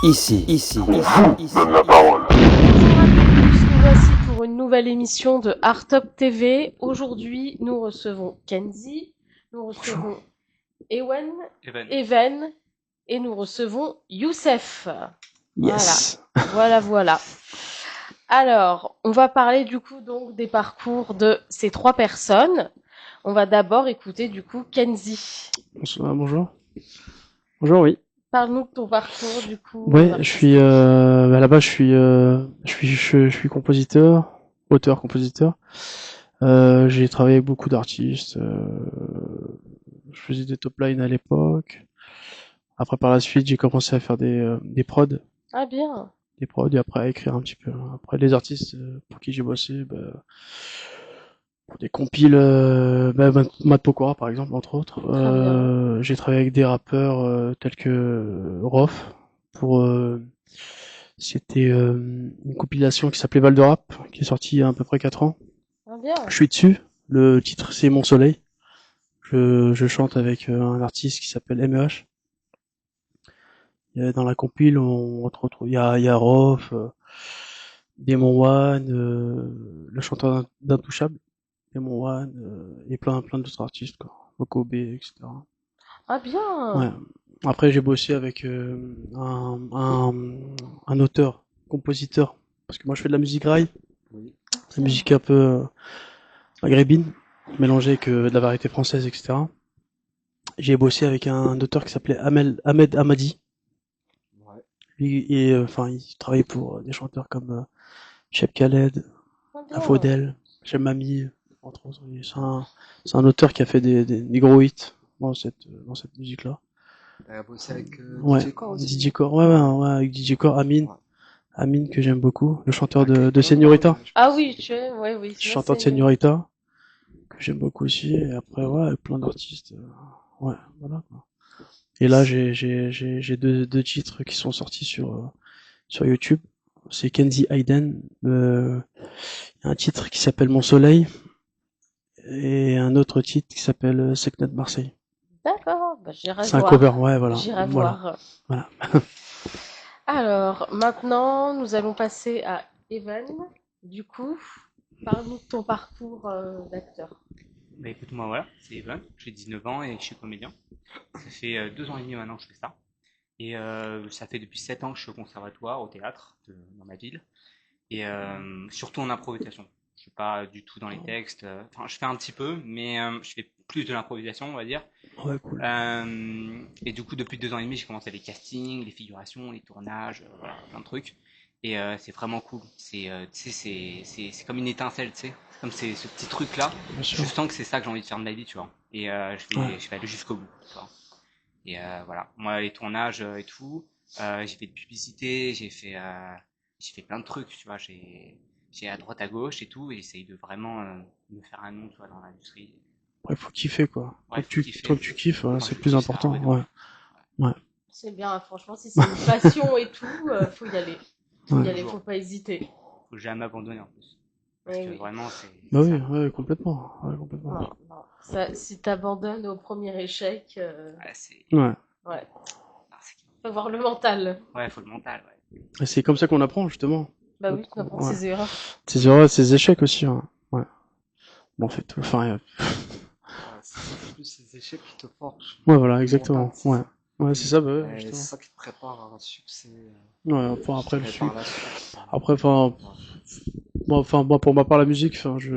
Donne la parole. Bonjour à tous, nous voici pour une nouvelle émission de Art Top TV. Aujourd'hui, nous recevons Kenzie, nous recevons Ewen, Even et nous recevons Youssef. Yes. Voilà. Alors, on va parler du coup donc des parcours de ces trois personnes. On va d'abord écouter du coup Kenzie. Bonjour. Bonjour, oui. Parle-nous de ton parcours du coup. Ouais, je suis à la base je suis compositeur, auteur-compositeur. J'ai travaillé avec beaucoup d'artistes. Je faisais des top lines à l'époque. Après, par la suite, j'ai commencé à faire des prods, Ah bien. et après à écrire un petit peu. Après, les artistes pour qui j'ai bossé, pour des compiles, Matt Pokora par exemple, entre autres. Très bien. J'ai travaillé avec des rappeurs tels que Rof pour c'était une compilation qui s'appelait Val de Rap, qui est sortie il y a à peu près 4 ans. Ah bien. Je suis dessus. Le titre c'est Mon Soleil. Je chante avec un artiste qui s'appelle MEH. Dans la compile, entre autres, il y a Rof, Demon One, le chanteur d'Intouchable, Demon One, et plein d'autres artistes, quoi. Okobé, etc. Ah bien. Ouais. Après, j'ai bossé avec un auteur, compositeur, parce que moi je fais de la musique rail, de la musique un peu maghrébine, mélangée avec de la variété française, etc. J'ai bossé avec un auteur qui s'appelait Ahmed Hamadi. Enfin, il travaillait pour des chanteurs comme Cheb Khaled, Ah bien. Afodel, Cheb Mami, entre autres. C'est un auteur qui a fait des gros hits dans cette musique-là. T'as bossé avec Ouais, DJ Core aussi, DJ non? Core, ouais, avec DJ Core, Ouais. Amine que j'aime beaucoup, le chanteur Ah, de quelqu'un, moi, Señorita, je Ah pense. oui, oui, c'est chanteur de Señorita, que j'aime beaucoup aussi, et après, ouais, avec plein d'artistes, ouais, voilà, quoi. Et là, j'ai deux titres qui sont sortis sur YouTube. C'est Kenzie Hayden, un titre qui s'appelle Mon Soleil, et un autre titre qui s'appelle Seknet Marseille. D'accord, bah, j'irai C'est un cover, voir. ouais, voilà, J'irai voilà, voir. voilà. Alors, maintenant, nous allons passer à Evan. Du coup, parle-nous de ton parcours d'acteur. Bah écoute, moi voilà, c'est Evan, j'ai 19 ans et je suis comédien. Ça fait 2 ans et demi maintenant que je fais ça. Et ça fait depuis 7 ans que je suis au conservatoire, au théâtre, dans ma ville. Et surtout en improvisation. Je suis pas du tout dans les textes. Enfin, je fais un petit peu, mais je fais plus de l'improvisation, on va dire. Ouais, cool. Et du coup, depuis 2 ans et demi, j'ai commencé les castings, les figurations, les tournages, voilà, plein de trucs. Et c'est vraiment cool. Tu sais, c'est comme une étincelle, tu sais. C'est comme ce petit truc-là. Bien Je sûr. sens que c'est ça que j'ai envie de faire de ma vie, tu vois. Et Ouais. je vais aller jusqu'au bout, tu vois. Et voilà. Moi, les tournages et tout, j'ai fait de publicité, j'ai fait plein de trucs, tu vois. J'ai à droite, à gauche et tout, et j'essaye de vraiment me faire un nom, tu vois, dans l'industrie. Ouais, faut kiffer, quoi. Ouais, faut kiffer. Tant que tu kiffes, ouais, Quand c'est je le plus kiffe, ça, important, ouais, de ouais. ouf. Ouais. C'est bien, franchement, si c'est une passion et tout, faut y aller. Faut y Ouais. aller, faut pas hésiter. Faut jamais abandonner en plus. Parce Oui, que oui. vraiment, Bah c'est oui, ça. ouais, complètement. Ouais, complètement. Non. Ça, si t'abandonnes au premier échec, Ouais, c'est. Ouais. ouais, Ah, c'est- faut avoir le mental. Ouais, faut le mental, ouais. Et c'est comme ça qu'on apprend, justement. Bah oui, on apprend de Ouais. ses erreurs. Ses erreurs, ses échecs aussi, hein. Ouais. Bon, en fait, enfin, Ouais, c'est plus les échecs qui te forgent ouais, voilà, le exactement. mental, c'est Ouais. ça. Ouais, c'est ça, bah ouais, Et c'est justement. ça qui te prépare à un succès, Ouais, enfin, je après, dirais, par la suite. après, enfin, Ouais. moi, pour ma part, la musique, enfin, je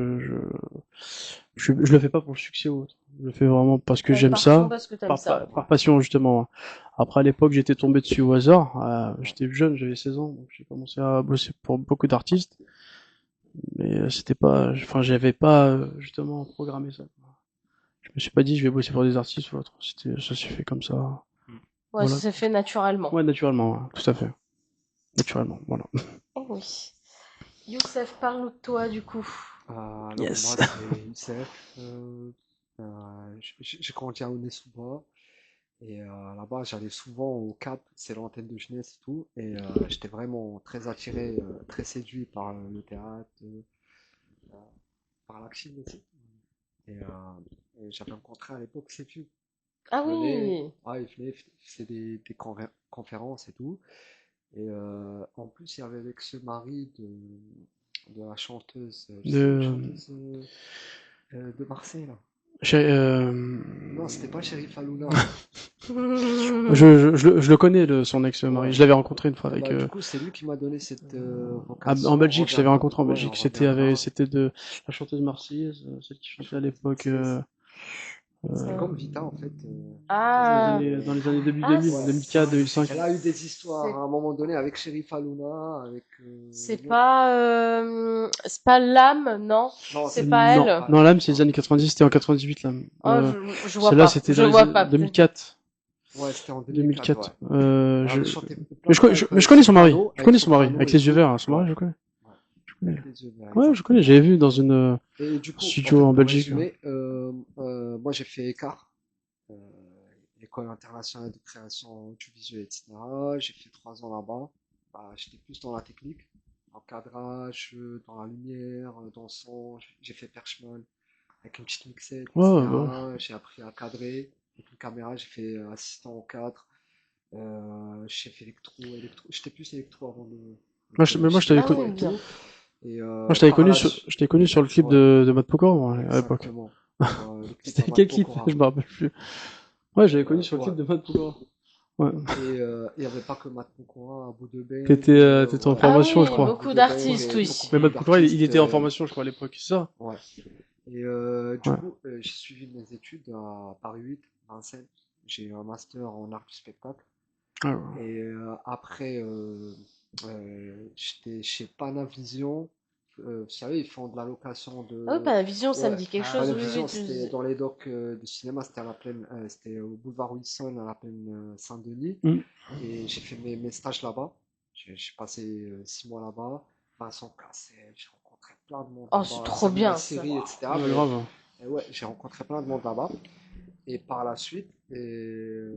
le fais pas pour le succès ou autre. Je le fais vraiment parce que j'aime Par passion, ça, parce que t'aimes ça. par passion, justement. Après, à l'époque, j'étais tombé dessus au hasard. J'étais jeune, j'avais 16 ans, donc j'ai commencé à bosser pour beaucoup d'artistes. Mais c'était pas, enfin, j'avais pas, justement, programmé ça. Je me suis pas dit, je vais bosser pour des artistes ou autre. Ça s'est fait comme ça. Mm. Ouais, ça Voilà. s'est fait naturellement. Ouais, naturellement, ouais, tout à fait. Naturellement, voilà. Oh oui. Youssef, parle-nous de toi, du coup. Alors Yes. moi c'est Youssef, j'ai grandi à Aulnay-sous-Bois et là-bas j'allais souvent au CAP, c'est l'antenne de jeunesse et tout, et j'étais vraiment très attiré, très séduit par le théâtre, par l'acting aussi. Et, et j'avais rencontré à l'époque Sefiu. Ah Il venait, oui. il faisait des conférences et tout. Et en plus, il y avait l'ex-mari de la chanteuse, de Marseille, là. Non, c'était pas Sheriff Halouna. Je le connais, son ex-mari. Ouais. Je l'avais rencontré une fois avec. Du coup, c'est lui qui m'a donné cette en vocation. Belgique, je l'avais rencontré en Ouais, Belgique. on C'était reviendra. de la chanteuse marseillaise, celle qui chantait à l'époque. C'est comme Vita, en fait. Dans les années 2000, Ah, 2004, 2005. Elle a eu des histoires à un moment donné avec Sheriff Halouna, avec. c'est pas l'âme, non? Non, C'est pas elle. Non, l'âme, c'est les années 90, c'était en 98, l'âme. Oh, je vois Celle-là, pas. c'était Je dans vois les pas. 2004. Ouais, c'était en 2004. 2004. Ouais. Mais je connais son mari. Je connais son mari, avec les yeux verts. Son mari, je connais. Avec les yeux verts, Ouais, je connais. J'avais vu dans une Et du coup, studio en Belgique. Résumé, moi j'ai fait écart, école internationale de création audiovisuelle, etc. J'ai fait 3 ans là-bas. Bah, j'étais plus dans la technique, en cadrage, dans la lumière, dans le son. J'ai fait Perchman avec une petite mixette, etc. J'ai appris à cadrer avec une caméra. J'ai fait assistant au cadre. J'ai fait électro. J'étais plus électro avant de. Moi, je t'avais connu. Moi, je t'avais connu sur le clip de Matt Pokora, à l'époque. C'était quel clip? Je me rappelle plus. Ouais, j'avais connu sur le clip de Matt Pokora. Ouais. Et il n'y avait pas que Matt Pokora, à bout de bain. T'étais en formation, je crois. Beaucoup d'artistes, oui. Mais Matt Pokora, il était en formation, je crois, à l'époque, c'est ça? Ouais. Et du coup, j'ai suivi mes études à Paris 8, Vincennes. J'ai eu un master en art du spectacle. Ah ouais. Et après, j'étais chez Panavision. Vous savez, ils font de la location de. Ah oui, Panavision, ça me dit quelque chose. Panavision, c'était dans les docks de cinéma, c'était à la plaine, c'était au boulevard Wilson, à la plaine Saint-Denis. Et j'ai fait mes stages là-bas. J'ai passé 6 mois là-bas. Vincent Cassel, j'ai rencontré plein de monde Oh, là-bas. c'est trop bien. Série, etc. Grave. Et ouais, j'ai rencontré plein de monde là-bas. Et par la suite,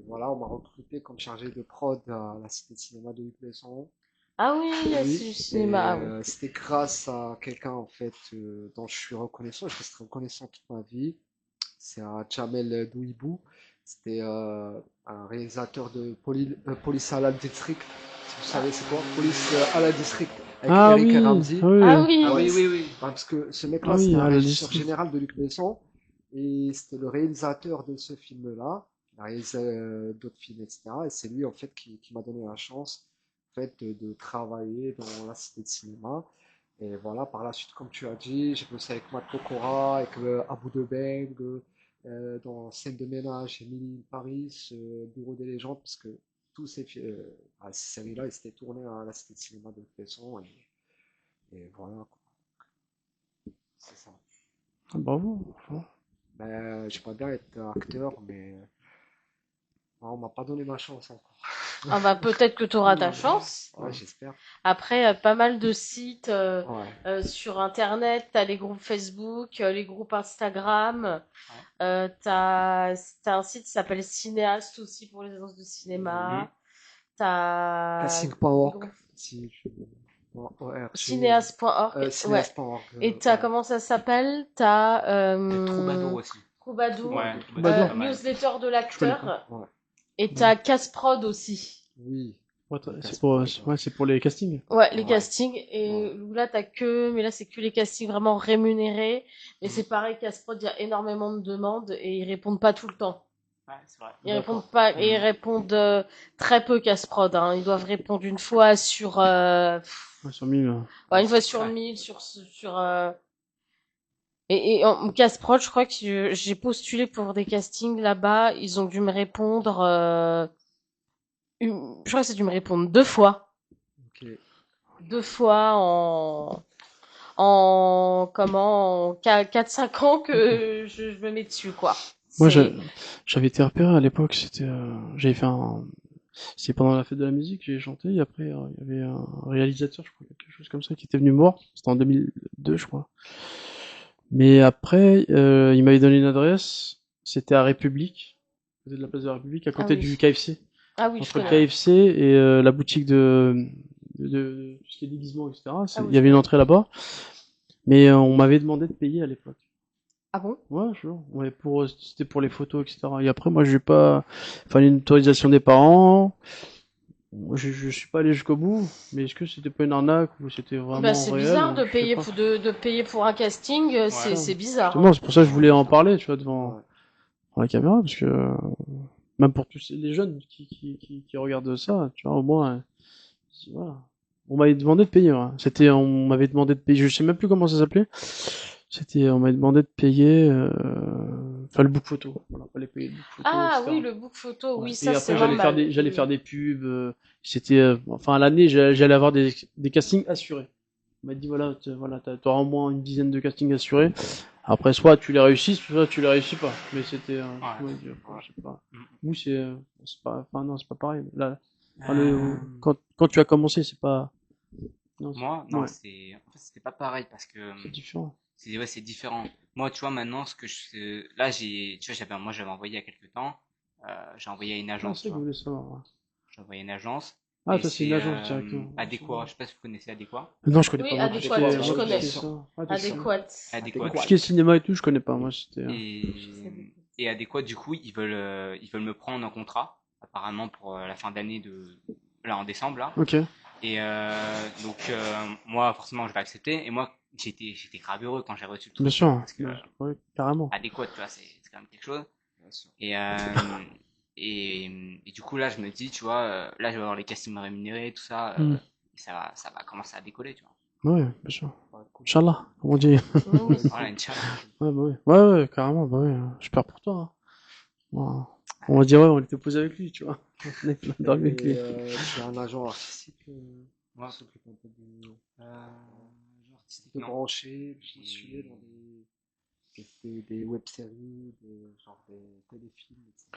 voilà, on m'a recruté comme chargé de prod à la Cité de Cinéma de Luc Besson. Ah oui, c'est du cinéma. C'était grâce à quelqu'un en fait dont je suis reconnaissant, je resterai reconnaissant toute ma vie. C'est à Jamel Douibou. C'était un réalisateur de Police à la District. Si vous savez c'est quoi? Police à la District avec Eric Ramsey. Oui. Parce que ce mec-là, c'était un régisseur général de Luc Besson. Et c'était le réalisateur de ce film-là. Il a réalisé d'autres films, etc. Et c'est lui en fait qui m'a donné la chance fait de travailler dans la cité de cinéma. Et voilà, par la suite, comme tu as dit, j'ai bossé avec Matt Pokora, avec Abou Debeng, dans Scène de ménage, Emily in Paris, Bureau des légendes, parce que tous ces séries-là, ils étaient tournés à la cité de cinéma de Besson. Et voilà, quoi. C'est ça. Bravo. Ben, j'aimerais bien être acteur, mais on m'a pas donné ma chance encore. Ah bah peut-être que tu auras ta chance. Ouais, j'espère. Après, il y a pas mal de sites sur Internet, t'as les groupes Facebook, les groupes Instagram, t'as un site qui s'appelle Cinéaste aussi pour les agences de cinéma. T'as Casting.org. Cinéaste.org. Et t'as comment ça s'appelle? T'as Troubadour aussi. Troubadour. Troubadour. Newsletter de l'acteur. Et t'as Casprod aussi. Oui. C'est pour les castings. Ouais, les castings. Et là, mais là, c'est que les castings vraiment rémunérés. Et c'est pareil, Casprod, il y a énormément de demandes et ils répondent pas tout le temps. Ouais, c'est vrai. Ils répondent pas, et ils répondent très peu Casprod, hein. Ils doivent répondre une fois sur, sur 1000. Ouais, une fois sur 1000, et en Casprod, je crois que j'ai postulé pour des castings là-bas. Ils ont dû me répondre, je crois que c'est dû me répondre 2 fois. Ok. 2 fois en 4-5 ans que je me mets dessus, quoi. Moi, j'avais été repéré à l'époque, j'avais fait c'est pendant la fête de la musique, j'ai chanté, et après, il y avait un réalisateur, je crois, quelque chose comme ça, qui était venu me voir. C'était en 2002, je crois. Mais après, il m'avait donné une adresse, c'était à République, à côté de la place de la République, à côté du KFC. Ah oui, entre le KFC et la boutique de tout ce qui est déguisement, etc. Il y avait une entrée là-bas. Mais on m'avait demandé de payer à l'époque. Ah bon? Ouais, ouais, c'était pour les photos, etc. Et après, moi, j'ai pas, fallait une autorisation des parents. Moi, je suis pas allé jusqu'au bout, mais est-ce que c'était pas une arnaque ou c'était vraiment C'est réel? bizarre de Je sais payer pas. de payer pour un casting, c'est bizarre. Justement, c'est pour ça que je voulais en parler, tu vois, devant la caméra, parce que même pour tous les jeunes qui regardent ça, tu vois, au moins, voilà. On m'avait demandé de payer, ouais. On m'avait demandé de payer, je sais même plus comment ça s'appelait. On m'avait demandé de payer, enfin, le book photo. Voilà, fallait payer le book photo, Ah etc. oui, le book photo, oui, Et ça c'est après, normal. j'allais faire des pubs, enfin, à l'année, j'allais avoir des castings assurés. On m'a dit, voilà, t'auras au moins une dizaine de castings assurés. Après, soit tu les réussis, soit tu les réussis pas. Mais c'était, je sais pas. Vous, c'est pas, enfin, non, c'est pas pareil. Là, quand tu as commencé, c'est pas, non, Moi, non, en fait, c'était pas pareil parce que c'est différent. c'est différent. Moi, tu vois, maintenant, là, tu vois, moi, j'avais envoyé il y a quelques temps, j'ai envoyé à une agence, C'est tu que vois. vous voulez savoir. J'ai envoyé à une agence. Ah, Et toi, c'est une agence directement. Adéquat. Je sais pas si vous connaissez Adéquat. Non, je connais Oui, pas. Moi, adéquat, je connais. Adéquat. Adéquat. Tout ce qui est cinéma et tout, je connais pas. Moi, c'était. Et Adéquat, du coup, ils veulent me prendre en contrat, apparemment pour la fin d'année là, en décembre, là. Ok. Et donc, moi, forcément, je vais accepter. Et moi, j'étais grave heureux quand j'ai reçu le truc. Bien sûr. Parce que, ouais, carrément. Adéquat, tu vois, c'est quand même quelque chose. Et, et du coup, là, je me dis, tu vois, là, je vais avoir les castings rémunérés, tout ça. Et ça va commencer à décoller, tu vois. Ouais, bien sûr. Inch'Allah, comme on dit. Voilà, Inch'Allah. Ouais, bah oui. Ouais, carrément, bah oui. J'espère pour toi. Hein. Bon, on va dire, ouais, on était posé avec lui, tu vois. On est dans avec lui. Tu as un agent artistique Ouais. s'occupe un peu Artistique, de non. brancher, de postuler dans des web-séries, genre des téléfilms, etc.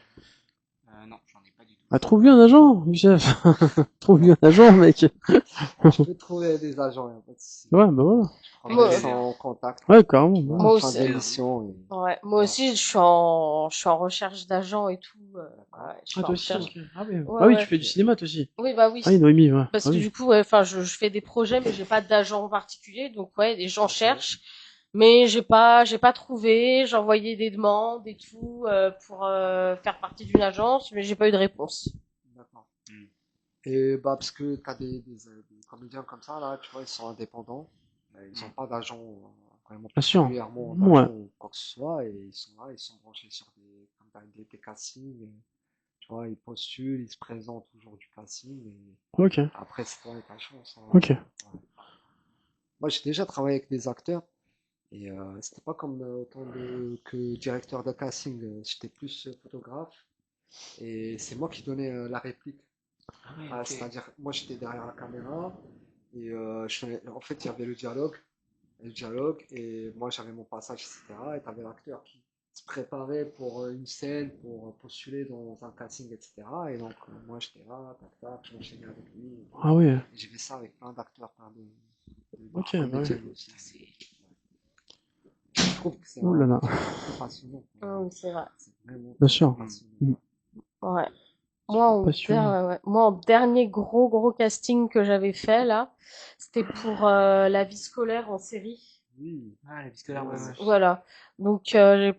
Non, j'en ai pas du tout. Ah, trouve-lui un agent, Youssef. Trouve-lui un agent, mec. Tu peux trouver des agents, y a pas de souci. Ouais, bah voilà. Je prendrai en contact. Ouais, carrément. À Moi la fin aussi. de l'émission. Ouais, moi aussi, je suis en recherche d'agents et tout. Je suis Ah, en toi aussi, recherche. ok. Ah oui, Ouais, bah oui, ouais. tu fais du cinéma, toi aussi. Oui, bah oui. Ah oui, Noémie, ouais. Parce Ah que oui. du coup, enfin, je fais des projets, mais j'ai pas d'agent en particulier. Donc, ouais, les gens cherchent. Mais j'ai pas trouvé. J'ai envoyé des demandes et tout, pour, faire partie d'une agence, mais j'ai pas eu de réponse. D'accord. Et bah, parce que t'as des comédiens comme ça, là, tu vois, ils sont indépendants. Ils n'ont pas d'agent vraiment Bien sûr. particulièrement Ouais. d'agent ou quoi que ce soit. Et ils sont là, ils sont branchés sur des castings. Tu vois, ils postulent, ils se présentent toujours du casting. Et Ok. après, c'est toi et ta chance. Hein. Ok. Ouais. Moi, j'ai déjà travaillé avec des acteurs. Et c'était pas comme autant que directeur de casting. J'étais plus photographe. Et c'est moi qui donnais la réplique. Okay. C'est-à-dire, moi j'étais derrière la caméra et en fait il y avait le dialogue et moi j'avais mon passage, etc. Et tu avais l'acteur qui se préparait pour une scène, pour postuler dans un casting, etc. Et donc moi j'étais là, tac tac, j'enchaînais avec lui. Ah oui. Et j'ai fait ça avec plein d'acteurs, plein de comédiens aussi. Je trouve que c'est un passionnant. C'est vrai. C'est vraiment bien sûr. Ouais. Moi, en dernier gros casting que j'avais fait, là, c'était pour la vie scolaire en série. Oui. Ah, la vie scolaire, ouais. Voilà. Donc, j'ai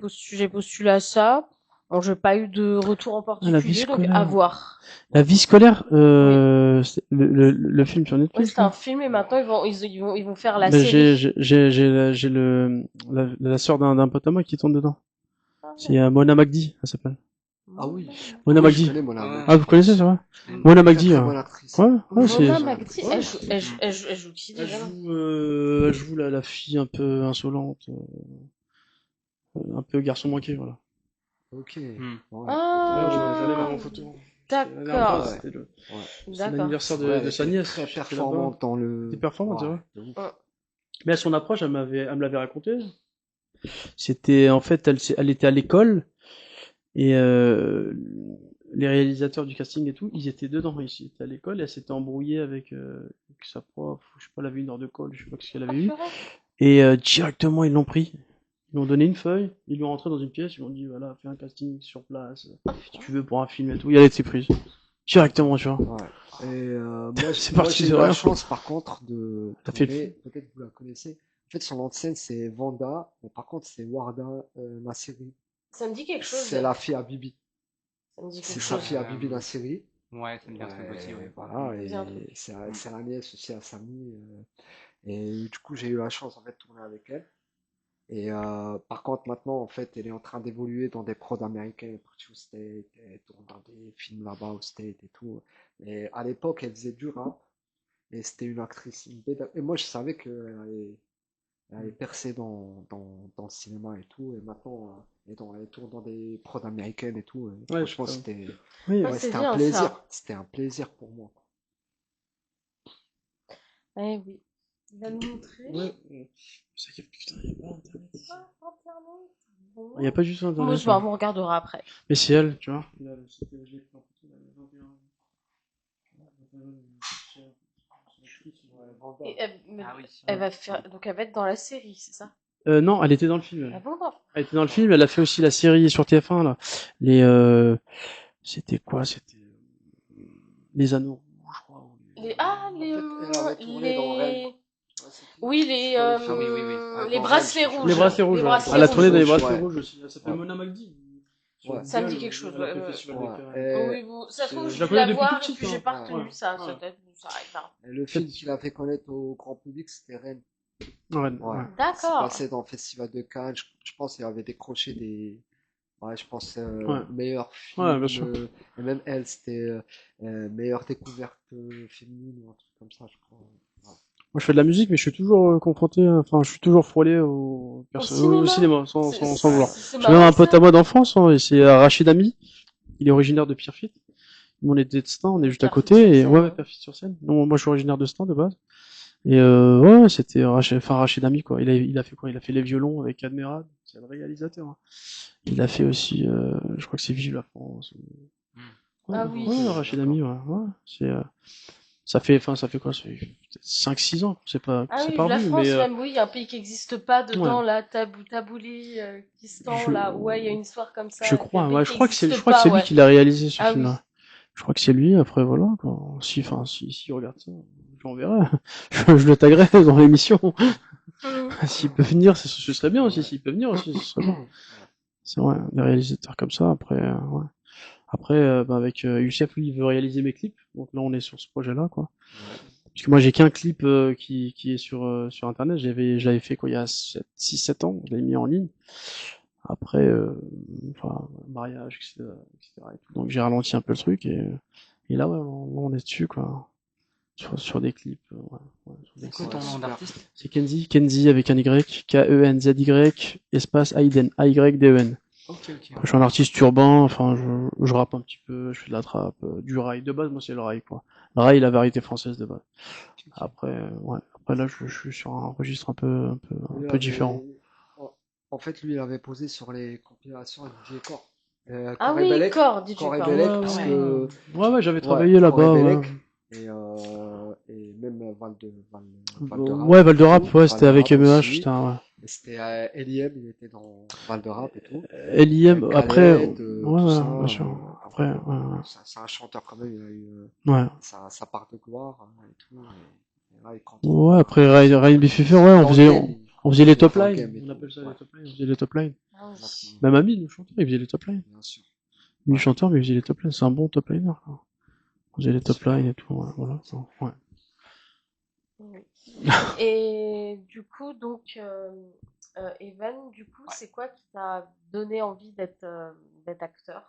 postulé à ça. Bon, j'ai pas eu de retour en particulier, donc à voir. La vie scolaire, c'est le film sur Netflix. Oui, c'est un film et maintenant ils vont faire la série. J'ai la sœur d'un pote à moi qui tourne dedans. C'est Mona Magdi, elle s'appelle. Ah oui. Mona Magdi. Ah, vous connaissez ça, ouais? Mona Magdi. Ouais, Mona Magdi, elle joue qui déjà? Elle joue la fille un peu insolente, un peu garçon manqué, voilà. Ok. Ah, d'accord. C'est l'anniversaire de sa nièce. Très performante dans le. C'était performante, c'est vrai. Mais à son approche, elle me l'avait raconté. C'était, en fait, elle était à l'école, et les réalisateurs du casting et tout, ils étaient dedans ici. Ils étaient à l'école, et elle s'était embrouillée avec sa prof, je sais pas, elle avait une heure de colle, je sais pas ce qu'elle avait eu. Et directement, ils l'ont pris. Ils lui ont donné une feuille, ils lui ont rentré dans une pièce, ils lui ont dit, voilà, fais un casting sur place, si tu veux, pour un film et tout. Et elle était prise. Directement, tu vois. Ouais. Et moi j'ai eu la chance, par contre, de tourner, peut-être vous la connaissez. En fait, son nom de scène, c'est Vanda, mais par contre, c'est Warda Nassiri. Ça me dit quelque chose. C'est la fille à Bibi. C'est sa fille à Bibi Nassiri. Ouais, ça me dit un truc aussi, ouais. Voilà, Ça me dit un truc. et c'est la nièce aussi à Samy. Et du coup, j'ai eu la chance en fait de tourner avec elle. Et par contre, maintenant, en fait, elle est en train d'évoluer dans des prods américains, elle est partie au State, elle tourne dans des films là-bas au State et tout. Et à l'époque, elle faisait du rap, et c'était une actrice, et moi, je savais elle allait percer dans le cinéma et tout. Et maintenant, elle tourne dans des prods américaines et tout. Et Ouais, franchement, Oui, Ah, ouais, c'est c'était un bien plaisir. ça. C'était un plaisir pour moi. Eh oui. Il va nous montrer. ouais. C'est que putain, il n'y a pas Internet. Ah, Internet. Bon. Il n'y a pas juste Moi, Internet. on regardera après. Mais c'est elle, tu vois. Et Ah oui. elle va faire, donc elle va être dans la série, c'est ça? Non, elle était dans le film. Ah bon? Elle était dans le film, elle a fait aussi la série sur TF1, là. C'était quoi? C'était Les Anneaux Rouges, je crois. Elle avait tourné dans Red. Oui, les bracelets rouges. Les Bracelets Rouges, Les ouais. bracelets Elle a tourné dans les rouges. Bracelets Ouais. Rouges aussi. Elle s'appelle Ouais. Mona McGee. Ouais. Ça me dit quelque chose. Elle a fait le festival Ouais. de Cannes. Oui, bon, ça se trouve, je je la vais connais la depuis voir tout et petit, puis hein. j'ai pas Ouais. retenu ça. Ouais. Ça doit être, ça arrive pas. Et le film qu'il a fait connaître au grand public, c'était Rennes. Ouais, Ouais. ouais. C'est D'accord. passé dans le festival de Cannes. Je pense qu'il avait décroché des. Ouais, je pense Ouais. meilleur Ouais, film. bien sûr. Et même elle, c'était meilleure découverte féminine ou un truc comme ça, je crois. Ouais. Moi, je fais de la musique, mais je suis toujours confronté, enfin, je suis toujours frôlé Au au cinéma. cinéma, sans vouloir. C'est J'ai même marrant un pote ça. à moi d'enfance, hein, et c'est Rachid Ami. Il est originaire de Pierrefitte. Nous, on est d'Estaing, on est juste à côté. Et ouais, Pierrefitte-sur-Seine. Non, moi, je suis originaire de Stains de base. Et ouais, c'était Rachid Ami, quoi. Il a fait quoi? Il a fait les violons avec Admirad. C'est le réalisateur, hein. Il a fait aussi, je crois que c'est Vive la France. Ouais, Ah oui. ouais, Rachid Ami, ouais. C'est, ça fait quoi? Ça fait 5-6 ans. Ah C'est oui, pas la revenu, France mais même, oui, il y a un pays qui n'existe pas dedans, ouais. là, Tabouli, Kistan, Je, là, ouais, il y a une histoire comme ça. je Et puis un crois, pays ouais, qui je crois que n'existe c'est pas, lui ouais. qui l'a réalisé, ce Ah oui. film-là. Je crois que c'est lui, après, voilà, quoi. Si regarde ça, j'enverrai. Je le taguerai dans l'émission. S'il peut venir, ce serait bien aussi. S'il peut venir aussi, ce serait bien. C'est vrai, des réalisateurs comme ça, après, ouais. Après, avec Youssef, lui, il veut réaliser mes clips. Donc là, on est sur ce projet-là, quoi. Parce que moi, j'ai qu'un clip qui est sur Internet. Je l'avais fait, quoi, il y a 6-7 ans. Je l'avais mis en ligne. Après, enfin, mariage, etc., etc. et tout. Donc j'ai ralenti un peu le truc et là, ouais, on est dessus, quoi. Sur des clips. C'est quoi ton nom d'artiste? C'est Kenzy avec un Y, Kenzy, espace Aiden, A-Y-D-E-N. Ok. Je suis un artiste urbain, enfin, je rappe un petit peu, je fais de la trappe, du rail. De base, moi, c'est le rail, quoi. Le rail, la variété française de base. Après, ouais. Après, là, je suis sur un registre un peu différent. En fait, lui, il avait posé sur les compilations avec DJ Core. Ah oui, Belek, Core, DJ Core et Core. Belek, Ouais, parce ouais. que. Ouais, j'avais Ouais, travaillé là-bas, Core et ouais. Belek, et même Val de Rap. Ouais, Val de Rap, ouais, c'était Val de avec Rap MEH, aussi. putain, ouais. Et c'était L.I.M, il était dans Val de Rap et tout. L.I.M, après, Khaled, ouais, tout ça, bien sûr. Après, ouais. c'est un chanteur quand même, il a eu Ouais. sa part de gloire et tout. Et là, il compte. Ouais, après Ryan B. Fever, ouais, on faisait les top lines. On appelle ça les top lines. On faisait les top lines. Même Amine, le chanteur, il faisait les top lines. Bien sûr. Lui, le chanteur, mais il faisait les top lines. C'est un bon top liner, quoi. On faisait les top lines et tout, ouais, voilà. Ouais. Et du coup, donc, Evan, du coup, c'est quoi qui t'a donné envie d'être acteur?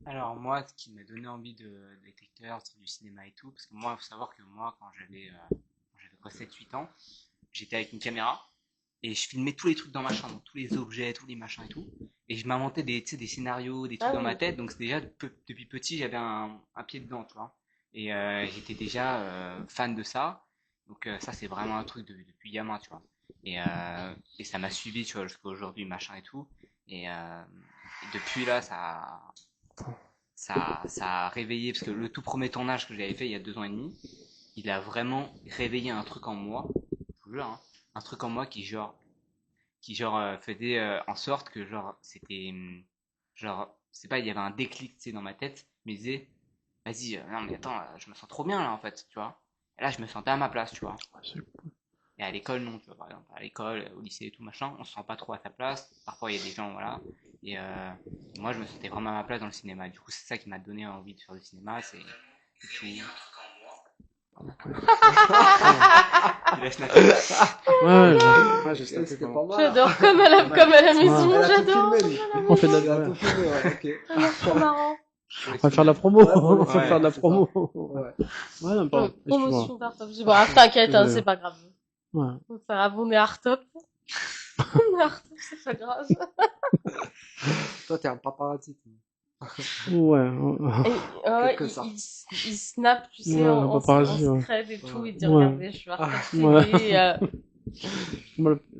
Alors moi, ce qui m'a donné envie d'être acteur, c'est du cinéma et tout, parce que moi, il faut savoir que moi, quand j'avais quoi, 7-8 ans, j'étais avec une caméra et je filmais tous les trucs dans ma chambre, tous les objets, tous les machins et tout, et je m'inventais des scénarios, des trucs dans ma tête, donc c'est déjà depuis petit, j'avais un pied dedans, tu vois, et j'étais déjà fan de ça, donc ça c'est vraiment un truc depuis gamin, tu vois, et ça m'a suivi, tu vois, jusqu'à aujourd'hui, machin et tout, et depuis là, ça a réveillé, parce que le tout premier tournage que j'avais fait il y a 2 ans et demi, il a vraiment réveillé un truc en moi, je vous jure, hein, un truc en moi qui faisait en sorte que c'était c'est pas, il y avait un déclic, tu sais, dans ma tête, mais il disait, vas-y, non mais attends, je me sens trop bien là en fait, tu vois. Et là, je me sentais à ma place, tu vois. Et à l'école, non, tu vois, par exemple, à l'école, au lycée et tout, machin, on se sent pas trop à sa place. Parfois, il y a des gens, voilà. Et moi, je me sentais vraiment à ma place dans le cinéma. Du coup, c'est ça qui m'a donné envie de faire du cinéma, c'est tout. Ouais, j'ai C'était snappé, pas mal. J'adore, comme à la maison, Elle a tout j'adore. filmé, lui. On fait de Il a la, tout filmé, ouais, ok. Trop marrant. on va faire de la promo. Ouais, pour On les va faire de la c'est ça. promo. Ouais. Ouais, non, pardon. Excuse-moi. Promotion d'Artop. Bon, t'inquiète, hein, Désolé. c'est pas grave. Ouais. On fait abonner Artop. On est Artop, c'est pas grave. Toi, t'es un paparazzi. Ouais. Quelque sorte. Il snap, tu sais, Ouais, en paparazzi, ouais. secret et tout, il dit Ouais. regardez, je suis Artop Ouais. TV.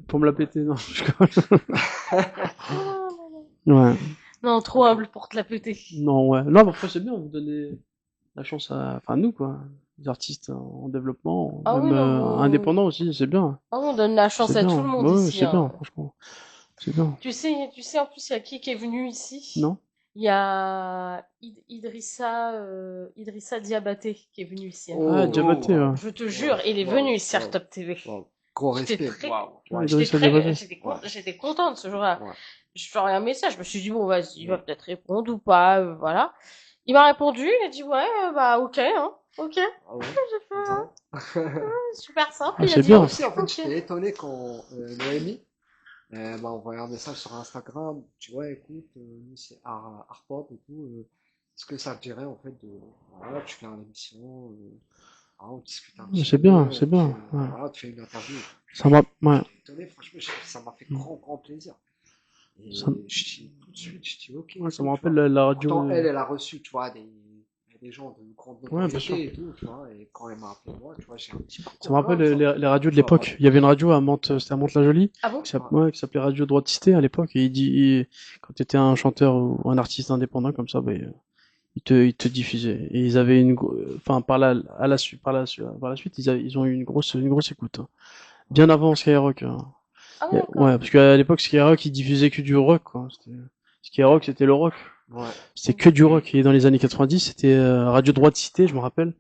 Pour me la péter, non. Je ouais. Non, trop humble pour te la péter. Non, ouais. Non, mais après, c'est bien, vous donnez la chance à, enfin, nous, quoi. Les artistes en développement, Ah même oui, non, indépendants aussi, c'est bien. Ah, on donne la chance C'est à bien. tout le monde Ouais, ici. c'est hein. bien, franchement. C'est bien. Tu sais, en plus, il y a qui est venu ici? Non? Il y a Idrissa Diabaté qui est venu ici. hein. Ah, Diabaté, ouais. Je te jure, il est venu ici sur Top TV. Gros J'étais respect. très, Ouais, j'étais Idrissa Diabaté. j'étais contente ce jour-là. Ouais. Je lui ai envoyé un message, je me suis dit bon vas-y, il va peut-être répondre ou pas, voilà. Il m'a répondu, il a dit ouais, bah ok, hein, ok. Ah ouais. J'ai fait super simple. Ah, Il a c'est dit bien. Moi aussi, en fait, ok. j'étais étonné quand Noémie m'a envoyé un message sur Instagram. Tu vois, écoute, nous c'est Arpop et tout. Est-ce que ça te dirait en fait de. Voilà, tu fais une émission, on discute un petit C'est peu. bien, c'est bien. Ouais. Ouais. Voilà, tu fais une interview. Ça m'a, ouais. J'étais étonné, franchement, ça m'a fait grand plaisir. Et Ça- je dis tout de suite, je dis ok. Ouais, ça tu me vois. rappelle la radio. Pourtant, elle a reçu, tu vois, des gens de grande Ouais, bien sûr. notoriété et tout, tu vois. Et quand elle m'a appelé moi, tu vois, j'ai un petit parcours. Ça me rappelle tu vois. les radios de Tu vois, l'époque. voilà. Il y avait une radio à Mantes, c'était à Mantes-la-Jolie, Ah bon? qui s'appelait Radio Droite Cité à l'époque. Et quand tu étais un chanteur ou un artiste indépendant comme ça, ils te diffusaient. Et ils avaient enfin, par la suite, par la suite, ils ont eu une grosse écoute. Hein. Bien avant Skyrock. Hein. Ah ouais, d'accord. Ouais, parce qu'à l'époque, Skyrock, ils diffusaient que du rock, quoi. Skyrock, c'était le rock. Ouais. C'était que du rock. Et dans les années 90, c'était Radio Droite Cité, je me rappelle.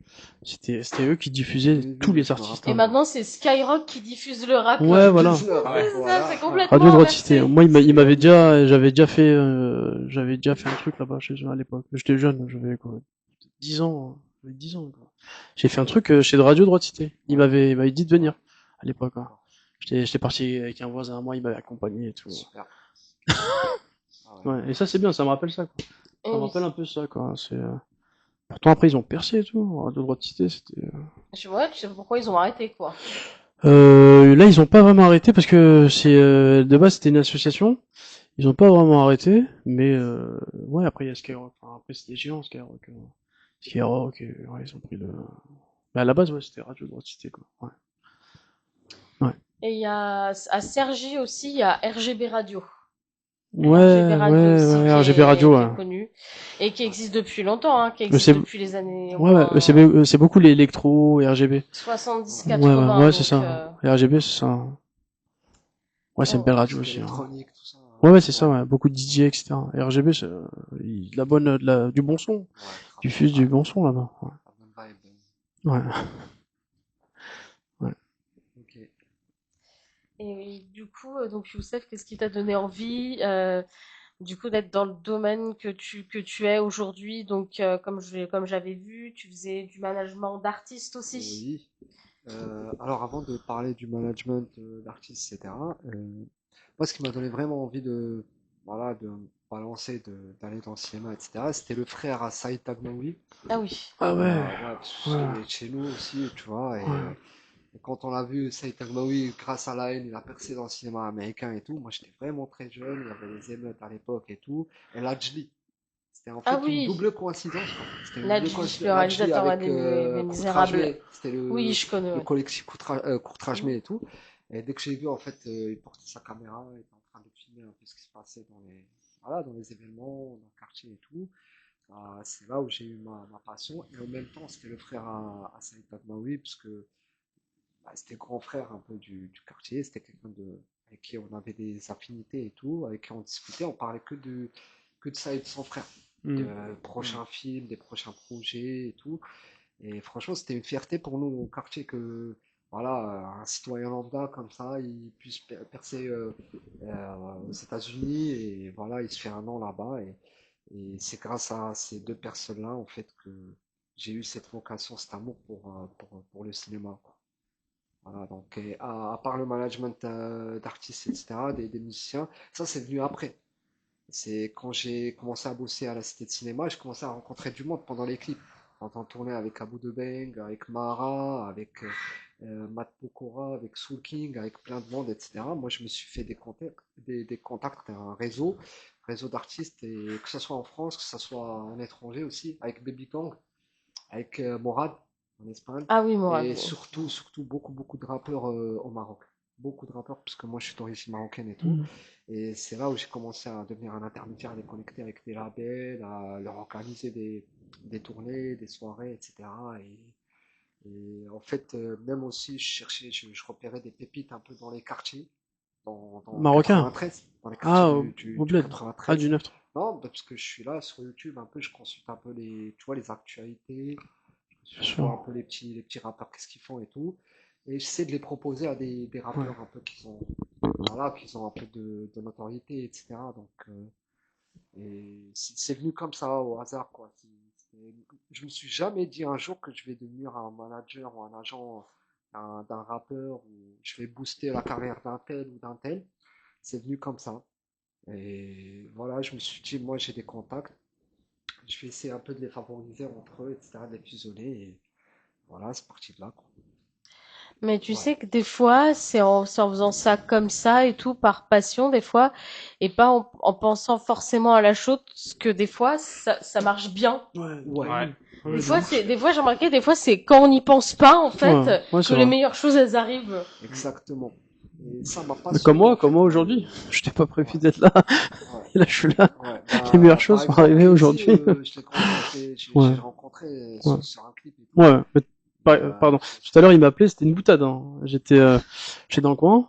C'était eux qui diffusaient tous les artistes. Et hein. maintenant, c'est Skyrock qui diffuse le rap. Ouais, voilà. C'est ça, c'est complètement Radio Droite inversé. Cité. Moi, j'avais déjà fait un truc là-bas chez eux à l'époque. J'étais jeune, j'avais quoi, 10 ans. J'avais 10 ans, quoi. J'ai fait un truc chez Radio Droite Cité. Il m'avait dit de venir à l'époque. Hein. J'étais parti avec un voisin à moi, il m'avait accompagné et tout. Super. Ouais, et ça c'est bien, ça me rappelle ça. Quoi. Ça me Oui. rappelle un peu ça, quoi. Pourtant après ils ont percé et tout. Radio Droite Cité, c'était. Ouais, tu sais pourquoi ils ont arrêté, quoi. Là ils ont pas vraiment arrêté parce que de base c'était une association. Ils ont pas vraiment arrêté, mais ouais après il y a Skyrock. Enfin, après c'était géant Skyrock. Skyrock, ouais, ils ont pris le. Mais à la base ouais c'était Radio Droite Cité quoi. Ouais. Et il y a, à Cergy aussi, il y a RGB Radio. Ouais, RGB Radio, qui est connu et qui existe depuis longtemps, hein, qui existe depuis les années. Ouais, c'est beaucoup l'électro, RGB. 70-80. Ouais, c'est ça. RGB, c'est ça. Ouais, c'est une belle radio aussi. Hein. Tout ça. Ouais, c'est ça, ouais. Beaucoup de DJ, etc. RGB, c'est du bon son. Diffuse du bon son là-bas. Ouais. Et du coup, donc Youssef, qu'est-ce qui t'a donné envie, du coup, d'être dans le domaine que tu es aujourd'hui? Donc, comme j'avais vu, tu faisais du management d'artistes aussi. Oui. Alors, avant de parler du management d'artistes, etc., moi, ce qui m'a donné vraiment envie de me balancer, d'aller dans le cinéma, etc., c'était le frère à Saïd Tagmaoui. Ah oui. Ah ouais. Parce que c'est chez nous aussi, tu vois. Et quand on a vu Saïd Tagmaoui, grâce à la haine, il a percé dans le cinéma américain et tout. Moi, j'étais vraiment très jeune, il y avait les émeutes à l'époque et tout. Et Lajli. C'était en fait une double coïncidence. Lajli, le réalisateur des Misérables. C'était oui, je connais. Le collectif Courtrage-Mais et tout. Et dès que j'ai vu, en fait, il portait sa caméra, il était en train de filmer un peu ce qui se passait dans les événements, dans le quartier et tout. C'est là où j'ai eu ma passion. Et en même temps, c'était le frère à Saïd Tagmaoui, parce que c'était grand frère un peu du quartier. C'était quelqu'un avec qui on avait des affinités et tout, avec qui on discutait. On parlait que de Saïd, son frère. De prochains films, des prochains projets et tout. Et franchement, c'était une fierté pour nous au quartier que voilà, un citoyen lambda comme ça, il puisse percer aux États-Unis et voilà, il se fait un nom là-bas et c'est grâce à ces deux personnes-là en fait que j'ai eu cette vocation, cet amour pour le cinéma, quoi. Voilà, donc et à part le management d'artistes, etc., des musiciens, ça c'est venu après. C'est quand j'ai commencé à bosser à la Cité de Cinéma, je commençais à rencontrer du monde pendant les clips. Quand on tournait avec Abu Debeng, avec Mara, avec Matt Pokora, avec Soul King, avec plein de monde, etc. Moi, je me suis fait des contacts, un réseau d'artistes, et que ce soit en France, que ce soit en étranger aussi, avec Baby Gang, avec Morad en Espagne, Ah oui, Morad. et surtout beaucoup de rappeurs au Maroc. Beaucoup de rappeurs, parce que moi je suis d'origine marocaine et tout. Mhm. Et c'est là où j'ai commencé à devenir un intermédiaire, à les connecter avec des labels, à leur organiser des tournées, des soirées, etc. Et en fait, même aussi, je repérais des pépites un peu dans les quartiers, dans Marocain. 93, dans les quartiers Ah, du au bled. 93. Ah, du 9. Non, parce que je suis là sur YouTube, un peu, je consulte un peu tu vois, les actualités, Bien je vois un sûr. peu les petits rappeurs, qu'est-ce qu'ils font et tout. Et j'essaie de les proposer à des rappeurs un peu voilà, qui ont un peu de notoriété, etc. Donc, et c'est venu comme ça, au hasard, quoi. Je me suis jamais dit un jour que je vais devenir un manager ou un agent d'un rappeur, ou je vais booster la carrière d'un tel ou d'un tel. C'est venu comme ça. Et voilà, je me suis dit, moi j'ai des contacts, je vais essayer un peu de les favoriser entre eux, etc., de les fusionner. Et voilà, c'est parti de là, quoi. Mais tu Ouais. sais que des fois, c'est en faisant ça comme ça et tout, par passion, des fois, et pas en pensant forcément à la chose, que des fois, ça marche bien. Ouais. Ouais. Ouais, Des fois, j'ai remarqué, des fois, c'est quand on n'y pense pas, en fait, ouais, que c'est les vrai. meilleures choses, elles arrivent. Exactement. Et ça m'a Mais comme passionné, en fait. moi aujourd'hui. Je t'ai pas prévu Ouais, d'être là. ouais. Et là, je suis là. Ouais, Les meilleures par choses sont exemple, arrivées Kenzie, aujourd'hui. je Ouais. l'ai rencontré Ouais. sur un clip et tout. Ouais. Mais, pardon. Je- Tout à l'heure, il m'a appelé, c'était une boutade, hein. J'étais dans le coin.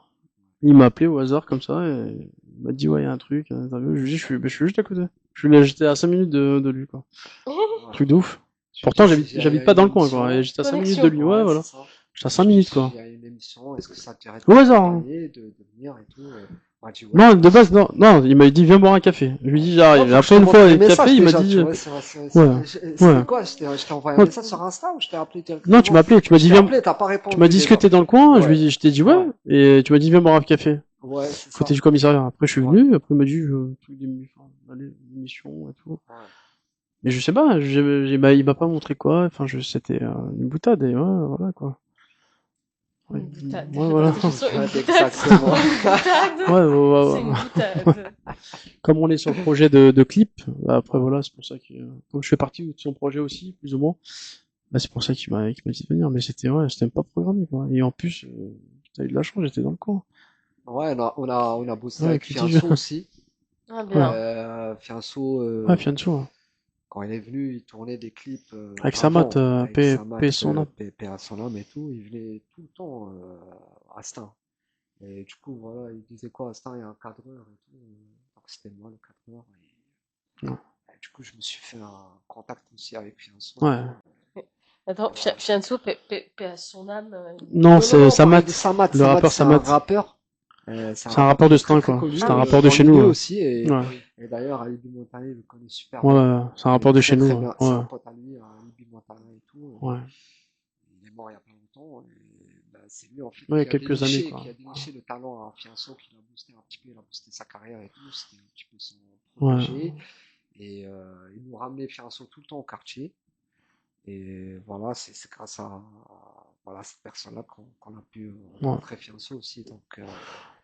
Il m'a appelé au hasard comme ça et il m'a dit ouais, il y a un truc, une interview. Je lui ai dit, je suis juste à côté. J'étais à 5 minutes de lui, quoi. ouais. Truc de ouf. Je lui Pourtant, dis, il y j'habite a pas une dans le coin, quoi. Et émission. j'étais à 5 minutes de Connexion. lui, ouais, Ouais, c'est voilà. ça. J'étais à Je 5 lui minutes, dis, quoi. il y a une émission, est-ce que ça te dirait de Au hasard, hein. m'accompagner, de venir et tout. Il m'a dit ouais. Non, de base, non, il m'a dit, viens boire un café. Je lui ai dit, Non, j'arrive. Et faut que je après, te une montre fois, les le café, messages il m'a déjà, dit, tu vois. ouais, C'était ouais. quoi? Je t'ai envoyé un Non, message sur Insta ou je t'ai appelé non, tu directement? m'as appelé, tu m'as Je dit, t'ai viens, appelé, t'as pas tu m'as répondu dit ce que déjà. t'es dans le coin, Ouais, je t'ai dit ouais, ouais, et tu m'as dit, viens boire un café. ouais, c'est Côté ça. du commissariat. Après, je suis Ouais, venu, après, il m'a dit, truc d'émission et tout. ouais. Mais je sais pas, il m'a pas montré quoi, enfin, c'était une boutade, et ouais, voilà, quoi. Ouais, Une boutade. ouais, voilà. Une boutade. Exactement. Une boutade. Ouais, C'est une boutade. comme on est sur le projet de clip, bah, après, voilà, c'est pour ça que, comme je fais partie de son projet aussi, plus ou moins, bah, c'est pour ça qu'il m'a dit de venir, mais c'était même pas programmé, quoi. Et en plus, t'as eu de la chance, j'étais dans le coin. Ouais, on a bossé Ouais, avec qui dit, Fianso aussi. Ah bien. Fianso, ouais, Fianso, hein. quand il est venu, il tournait des clips Avec Samat, avec Samat, paix son âme. paix à son âme et tout. Il venait tout le temps à Stein. Et du coup, voilà, il disait quoi, à Stein, il y a un cadreur et tout. Donc c'était moi le cadreur. Ouais. Et du coup, je me suis fait un contact aussi avec Fianso. Ouais. Attends, Fianso, paix à son âme. Non, c'est Samat, Samat, le rappeur c'est un Samat. rappeur. C'est un rappeur de Stein, quoi. Connu, C'est un rappeur de dans chez le nous. milieu Ouais, aussi. Et d'ailleurs, Alibi Montagné, il le connaît super ouais, bien. c'est un rappeur de chez nous. Très Ouais. bien. C'est un pote à lui, Alibi Montagné et tout. Ouais. Il est mort il y a pas longtemps. Et bah, c'est lui en fait Ouais, il y a quelques années, quoi. qui a déniché le talent à Fianso, qui l'a boosté un petit peu, il a boosté sa carrière et tout. C'était un petit peu son protégé. Ouais. Et il nous ramenait Fianso tout le temps au quartier. Et voilà, c'est grâce à voilà, cette personne-là qu'on a pu rencontrer Fianso aussi. Donc,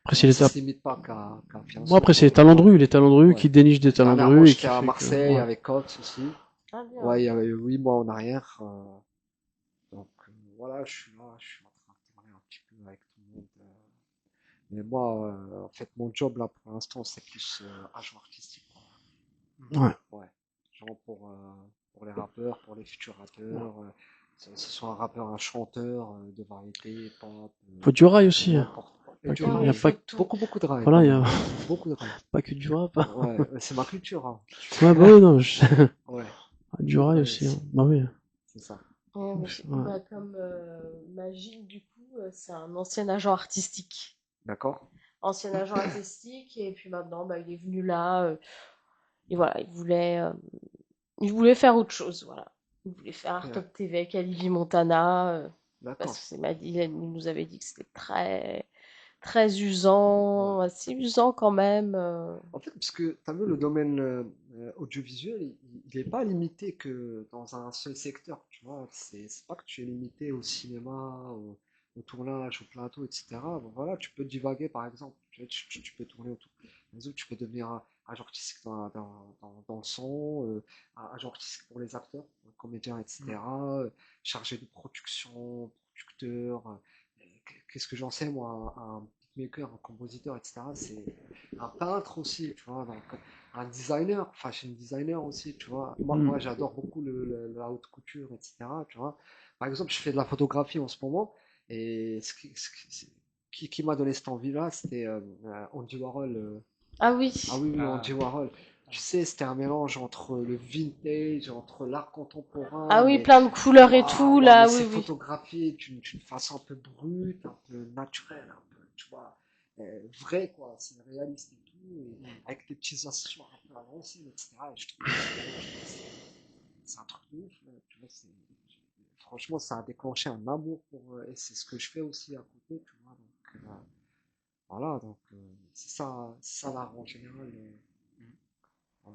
Après, s'il ça était se limite pas qu'à Fianso. Bon, après, c'est les talents de rue, Ouais. qui dénichent des talents de Dernièrement, rue et j'étais qui à fait Marseille que, avec Cox aussi. Ah bien. Ouais, il y avait 8 mois en arrière. Donc voilà, je suis là, je suis en train de parler un petit peu avec tout le monde. Mais moi, en fait, mon job là pour l'instant, c'est plus agent artistique, quoi. Ouais. Ouais. Genre pour les rappeurs, pour les futurs rappeurs. Que ce soit un rappeur, un chanteur de variété, pop. Faut du rail aussi. N'importe quoi. Pas Du que- rap, il y a pas que- beaucoup de rap. Voilà, il y a Beaucoup de rap. pas que du rap. Ouais, c'est ma culture. Hein. Ouais, bah oui, non, Ouais, du rail Ouais, aussi. Hein. Bah oui. c'est ça. Ouais, Ouais. bah, comme Magique, du coup, c'est un ancien agent artistique. D'accord. Ancien agent artistique, et puis maintenant, il est venu là, et voilà, il voulait faire autre chose, voilà. Il voulait faire Art Top TV avec Alivi Montana, parce que il nous avait dit que c'était très, très usant, assez usant quand même. En fait, parce que tu as vu, le domaine audiovisuel, il n'est pas limité que dans un seul secteur, tu vois. C'est pas que tu es limité au cinéma, au tournage, au plateau, etc. Bon, voilà, tu peux divaguer, par exemple. Tu peux tourner autour. Par exemple, tu peux devenir un agent artistique dans le son, un agent artistique pour les acteurs, comédiens, etc. Chargé de production, producteur. Qu'est-ce que j'en sais, moi, un beatmaker, un compositeur, etc. C'est un peintre aussi, tu vois, donc un designer, fashion designer aussi, tu vois. Moi j'adore beaucoup la haute couture, etc. Tu vois. Par exemple, je fais de la photographie en ce moment, et qui m'a donné cette envie-là, c'était Andy Warhol. Ah oui. Ah oui, oui, Andy Warhol. Tu sais, c'était un mélange entre le vintage, entre l'art contemporain. Ah oui, plein de couleurs et tout, là, oui, c'est oui. photographié d'une façon un peu brute, un peu naturelle, un peu, tu vois, vrai, quoi. C'est réaliste et tout, et avec des petits accessoires un peu à l'ancienne, etc. Et je trouve que c'est un truc de ouf, tu vois, franchement, ça a déclenché un amour pour, et c'est ce que je fais aussi à côté, tu vois. Donc, voilà, donc, c'est ça l'art en général. Ouais.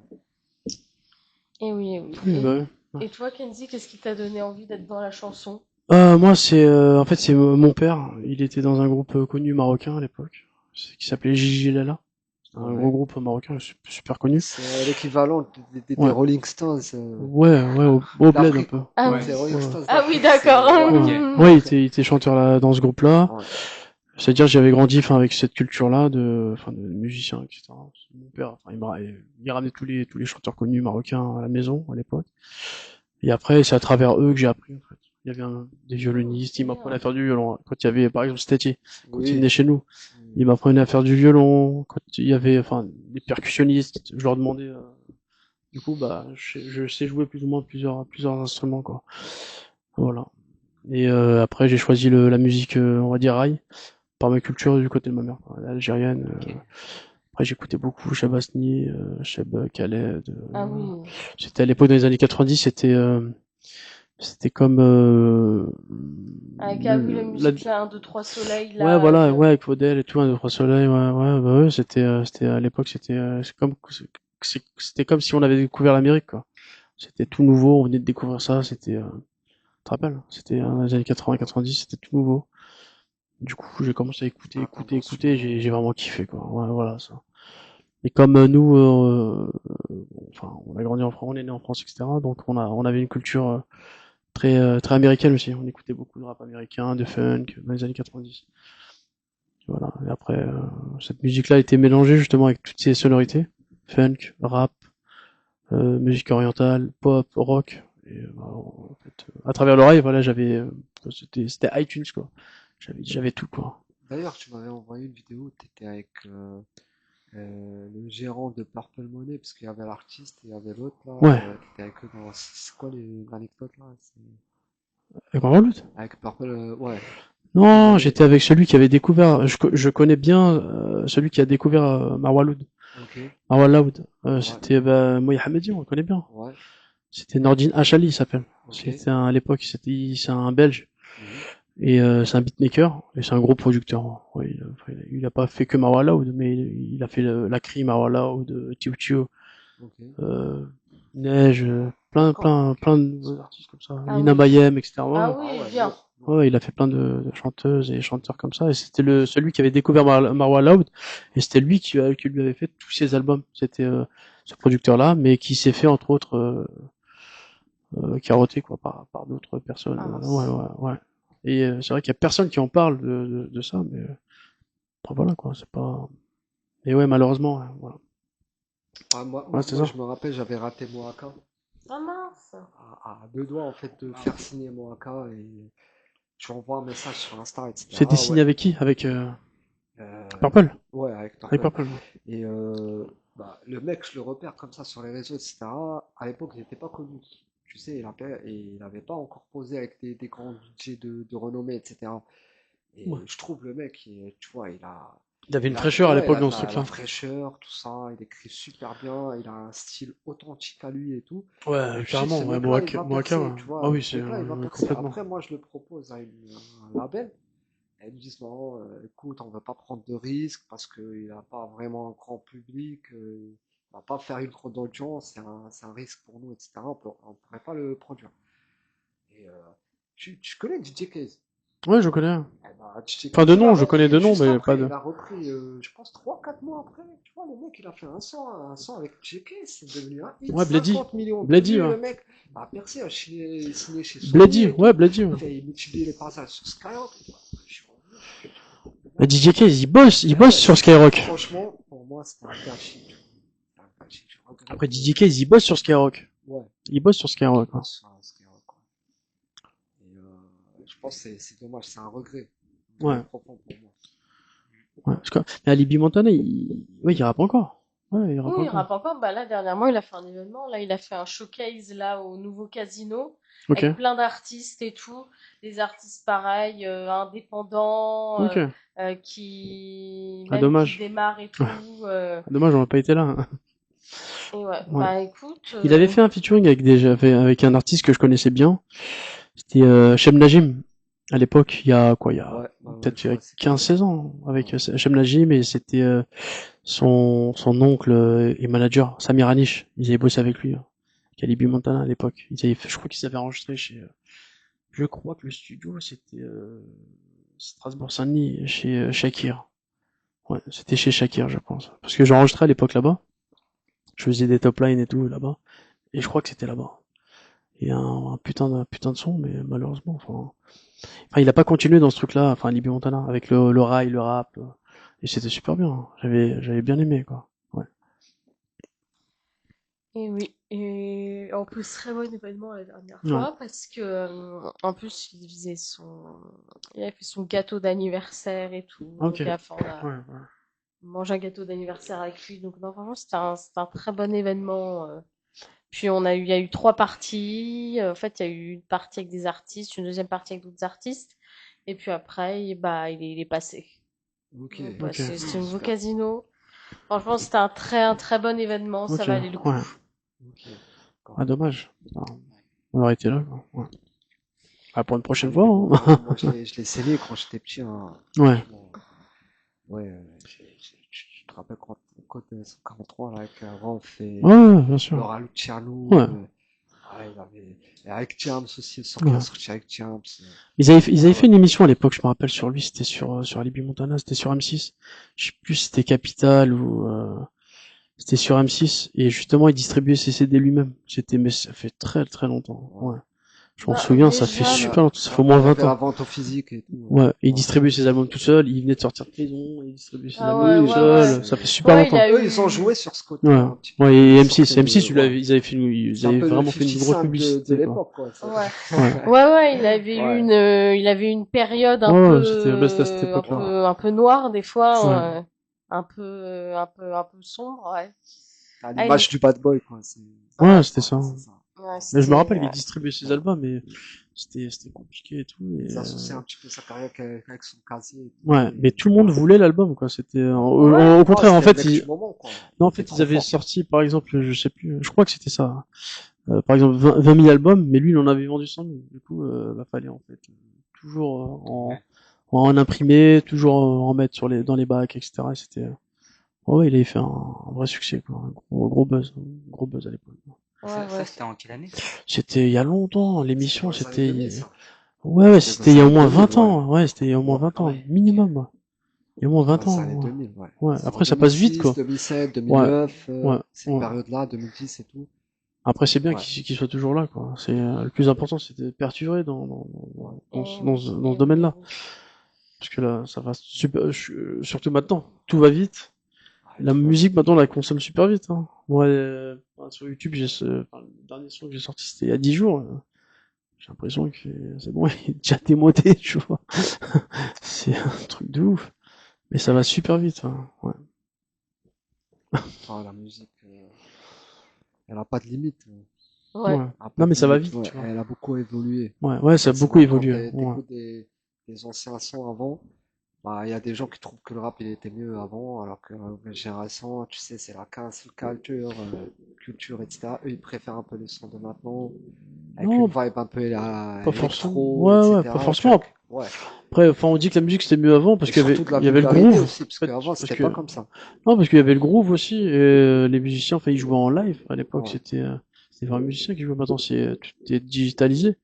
Et oui, et oui. Oui, bah ouais. Et toi, Kenzie, qu'est-ce qui t'a donné envie d'être dans la chanson? Moi, c'est en fait c'est mon père. Il était dans un groupe connu marocain à l'époque, qui s'appelait Gigi Lala. C'est un gros groupe marocain super connu. C'est l'équivalent des Ouais. Rolling Stones. Ouais, au bled un peu. Ah Ouais. oui. C'est Rolling Stones Ah oui, d'Afrique, d'accord. Ouais, il était chanteur là, dans ce groupe-là. Ouais. C'est-à-dire, j'avais grandi, avec cette culture-là de musiciens, etc. Mon père, il ramenait tous les chanteurs connus marocains à la maison à l'époque. Et après, c'est à travers eux que j'ai appris, en fait. Il y avait des violonistes, il m'apprenait à faire du violon. Quand il y avait, par exemple, Stati, quand il venait chez nous, il m'apprenait à faire du violon. Quand il y avait, des percussionnistes, je leur demandais, du coup, je sais jouer plus ou moins plusieurs instruments, quoi. Voilà. Et après, j'ai choisi la musique, on va dire raï, par ma culture du côté de ma mère, quoi, algérienne. Après, j'écoutais beaucoup Shabasni, Cheb Khaled. Ah oui. C'était à l'époque, dans les années 90, c'était comme Avec, ah oui, la musique, là, 1, 2, 3 soleils, là. ouais, voilà, ouais, avec Faudel et tout, 1, 2, 3 soleils, ouais, c'était à l'époque, c'était comme si on avait découvert l'Amérique, quoi. C'était tout nouveau, on venait de découvrir ça, tu te rappelles? C'était dans les années 80, 90, c'était tout nouveau. Du coup, j'ai commencé à écouter, j'ai vraiment kiffé, quoi. Ouais, voilà, ça. Et comme nous, on a grandi en France, on est né en France, etc. Donc on avait une culture très américaine aussi. On écoutait beaucoup de rap américain, de funk dans les années 90. Voilà. Et après, cette musique-là a été mélangée justement avec toutes ces sonorités, funk, rap, musique orientale, pop, rock. Et en fait, à travers l'oreille, voilà, c'était iTunes, quoi. J'avais tout, quoi. D'ailleurs, tu m'avais envoyé une vidéo où tu étais avec le gérant de Purple Money, parce qu'il y avait l'artiste et il y avait l'autre là. Ouais. T'étais avec eux dans. C'est quoi l'anecdote là? Avec Marlotte? Avec Purple, ouais. Non, j'étais avec celui qui avait découvert. Je connais bien celui qui a découvert Marwa Loud. Ok. Marwa Loud. Ouais. C'était Moya Hamedi, on le connaît bien. Ouais. C'était Nordine Achali, il s'appelle. Ok. C'était à l'époque, c'est un Belge. Et c'est un beatmaker et c'est un gros producteur. Ouais, il a pas fait que Marwa Loud, mais il a fait la cri Marwa Loud, Tiu Tiu, Neige, plein de artistes comme ça. Ah Lina oui. Mayem, etc. Ah oui, bien. Ouais, il a fait plein de chanteuses et chanteurs comme ça. Et c'était celui qui avait découvert Marwa Loud. Et c'était lui qui lui avait fait tous ses albums. C'était ce producteur-là, mais qui s'est fait entre autres carotté quoi par d'autres personnes. Ouais. Et c'est vrai qu'il y a personne qui en parle de ça, mais après, voilà quoi, c'est pas. Et ouais, malheureusement, voilà. Moi, je me rappelle, j'avais raté Moaka. Ah mince. À 2 doigts en fait de faire signer Moaka, et tu envoies un message sur Insta, etc. C'était signé avec qui? Avec Purple? Ouais, avec Purple. Avec Purple. Et le mec, je le repère comme ça sur les réseaux, etc. À l'époque, il n'était pas connu. Tu sais, il n'avait pas encore posé avec des grands budgets de renommée, etc. Et je trouve le mec, tu vois, il avait une fraîcheur à l'époque dans ce truc-là. truc-là. La fraîcheur, tout ça, il écrit super bien, il a un style authentique à lui et tout. Ouais, carrément, ouais, Moaka, ouais. Tu vois, Ah oui, ce c'est mec-là, il va percer. complètement. Après, moi, je le propose à un label. Et ils me disent non, écoute, on va pas prendre de risques parce qu'il n'a pas vraiment un grand public, il va pas faire une grande audience, c'est un risque pour nous, etc. On pourrait pas le produire. Et tu connais DJ Case? Ouais, je connais. Eh ben, DJ Enfin, Case, de il a nom, je connais repris de nom, juste mais après, pas de. il a repris, je pense 3-4 mois après, tu vois, le mec, il a fait un son avec DJ Case, c'est devenu un hit, Ouais, Blady. 50 millions de Blady, vues, ouais. le mec a percé, il signé chez Sony Blady, et tout. ouais, Blady, ouais. Il multiplie les passages sur Skyrock. DJ Case, il bosse sur Skyrock. Franchement, pour moi, c'était un gâchis. Après, DJ Case, il bosse sur Skyrock. Ouais. Il bosse sur Skyrock. Hein. Et je pense que c'est dommage, c'est un regret. Ouais. Profond pour moi. Ouais, mais Alibi Montana, il rappe encore. Ouais, il rappe encore. Bah là, dernièrement, il a fait un événement. Là, il a fait un showcase là au nouveau casino avec plein d'artistes et tout. Des artistes pareils, indépendants, qui dommage. qui démarrent et tout. Dommage, on n'a pas été là. Et ouais. Bah écoute. Il avait fait un featuring avec un artiste que je connaissais bien. C'était Shem Najim. À l'époque, il y a peut-être 15-16 ans, avec Shem Najim, et c'était son oncle et manager, Samir Anish. Ils avaient bossé avec lui, Alibi Montana à l'époque. Je crois qu'ils avaient enregistré je crois que le studio c'était Strasbourg-Saint-Denis, chez Shakir. Ouais, c'était chez Shakir, je pense. Parce que j'enregistrais à l'époque là-bas. Je faisais des top lines et tout là-bas. Et je crois que c'était là-bas. Et un putain de son, mais malheureusement, enfin, il a pas continué dans ce truc-là, enfin, Alibi Montana, avec le rail, le rap, et c'était super bien. J'avais bien aimé, quoi. Ouais. Et oui, et en plus très bon événement la dernière fois parce que en plus il a fait son gâteau d'anniversaire et tout. Ok. Donc on a mangé un gâteau d'anniversaire avec lui. Donc non, franchement c'était un très bon événement. Puis il y a eu 3 parties. En fait, il y a eu une partie avec des artistes, une deuxième partie avec d'autres artistes, et puis après, bah il est passé. Ok. C'était un nouveau casino. Franchement, c'était un très bon événement. Ça valait le coup. Ah, dommage. On aurait été là, quoi. Ouais. Ah, pour une prochaine fois, hein. Moi, je l'ai scellé quand j'étais petit, hein. Ouais. Je te rappelle quand Code 143, là, avec Rolf et bien sûr. Laura Luciano. Avec James aussi, sorti avec James. Ils avaient fait une émission à l'époque, je me rappelle, sur lui, c'était sur Alibi Montana, c'était sur M6. Je sais plus si c'était Capital ou, c'était sur M6, et justement, il distribuait ses CD lui-même. Mais ça fait très très longtemps. Ouais. Je m'en souviens, ça fait super longtemps, ça fait au moins 20 ans. La vente au physique et tout. Ouais, il distribuait ses albums tout seul, il venait de sortir de prison, il distribuait ses albums tout seul, ça fait super longtemps. Eux, ils ont joué sur ce côté. Ouais, et M6, ils avaient vraiment fait une grosse publicité. De l'époque, quoi. Il avait une période un peu noire, des fois, un peu sombre, ouais. À l'image du bad boy, quoi. Ouais, c'était ça. Mais je me rappelle qu'il distribuait ses albums, mais c'était compliqué et tout. Il associait un petit peu sa carrière avec son casier. Ouais, mais tout le monde voulait l'album, quoi. C'était au contraire, en fait, ils avaient sorti, par exemple, je sais plus, je crois que c'était ça. Par exemple, 20 000 albums, mais lui, il en avait vendu 100 000. Du coup, fallait en fait toujours en imprimer, toujours en mettre dans les bacs, etc. Et c'était, il avait fait un vrai succès, quoi. Un gros buzz à l'époque. Ça, c'était en quelle année? C'était il y a longtemps, l'émission, c'était c'était il y a au moins 20 ans. Ouais, c'était il y a au moins 20 ans, minimum. Il y a au moins 20 ans. Années 2000, ouais. Après, ça passe vite, quoi. 2007, 2009, cette période-là, 2010 et tout. Après, c'est bien qu'il soit toujours là, quoi. C'est, le plus important, c'est de perdurer dans ce domaine-là. Parce que là, ça va super, surtout maintenant. Tout va vite. La musique, maintenant, on la consomme super vite, hein. Moi, sur YouTube, le dernier son que j'ai sorti, c'était il y a 10 jours. J'ai l'impression que c'est bon, il est déjà démodé, tu vois. C'est un truc de ouf. Mais ça va super vite, hein. Ouais. La musique, elle a pas de limite. Ouais. Non, mais ça va vite, tu vois. Elle a beaucoup évolué. Ouais, ça a beaucoup évolué. des anciens sons avant, bah, il y a des gens qui trouvent que le rap il était mieux avant, alors que la nouvelle génération, tu sais, c'est la cancel culture, etc. Eux, ils préfèrent un peu les sons de maintenant, avec une Non, vibe un peu pas forcément. électro, Ouais, pas etc. forcément. Ouais. Après, enfin, on dit que la musique c'était mieux avant parce Et qu'il y avait, surtout de la il y avait le vulgarité groove. aussi, parce En fait, qu'avant, parce c'était que, pas comme ça. non, parce qu'il y avait le groove aussi, et les musiciens, enfin, ils jouaient en live. À l'époque, Ouais. c'était vrais musiciens qui jouaient. Maintenant, tout est digitalisé.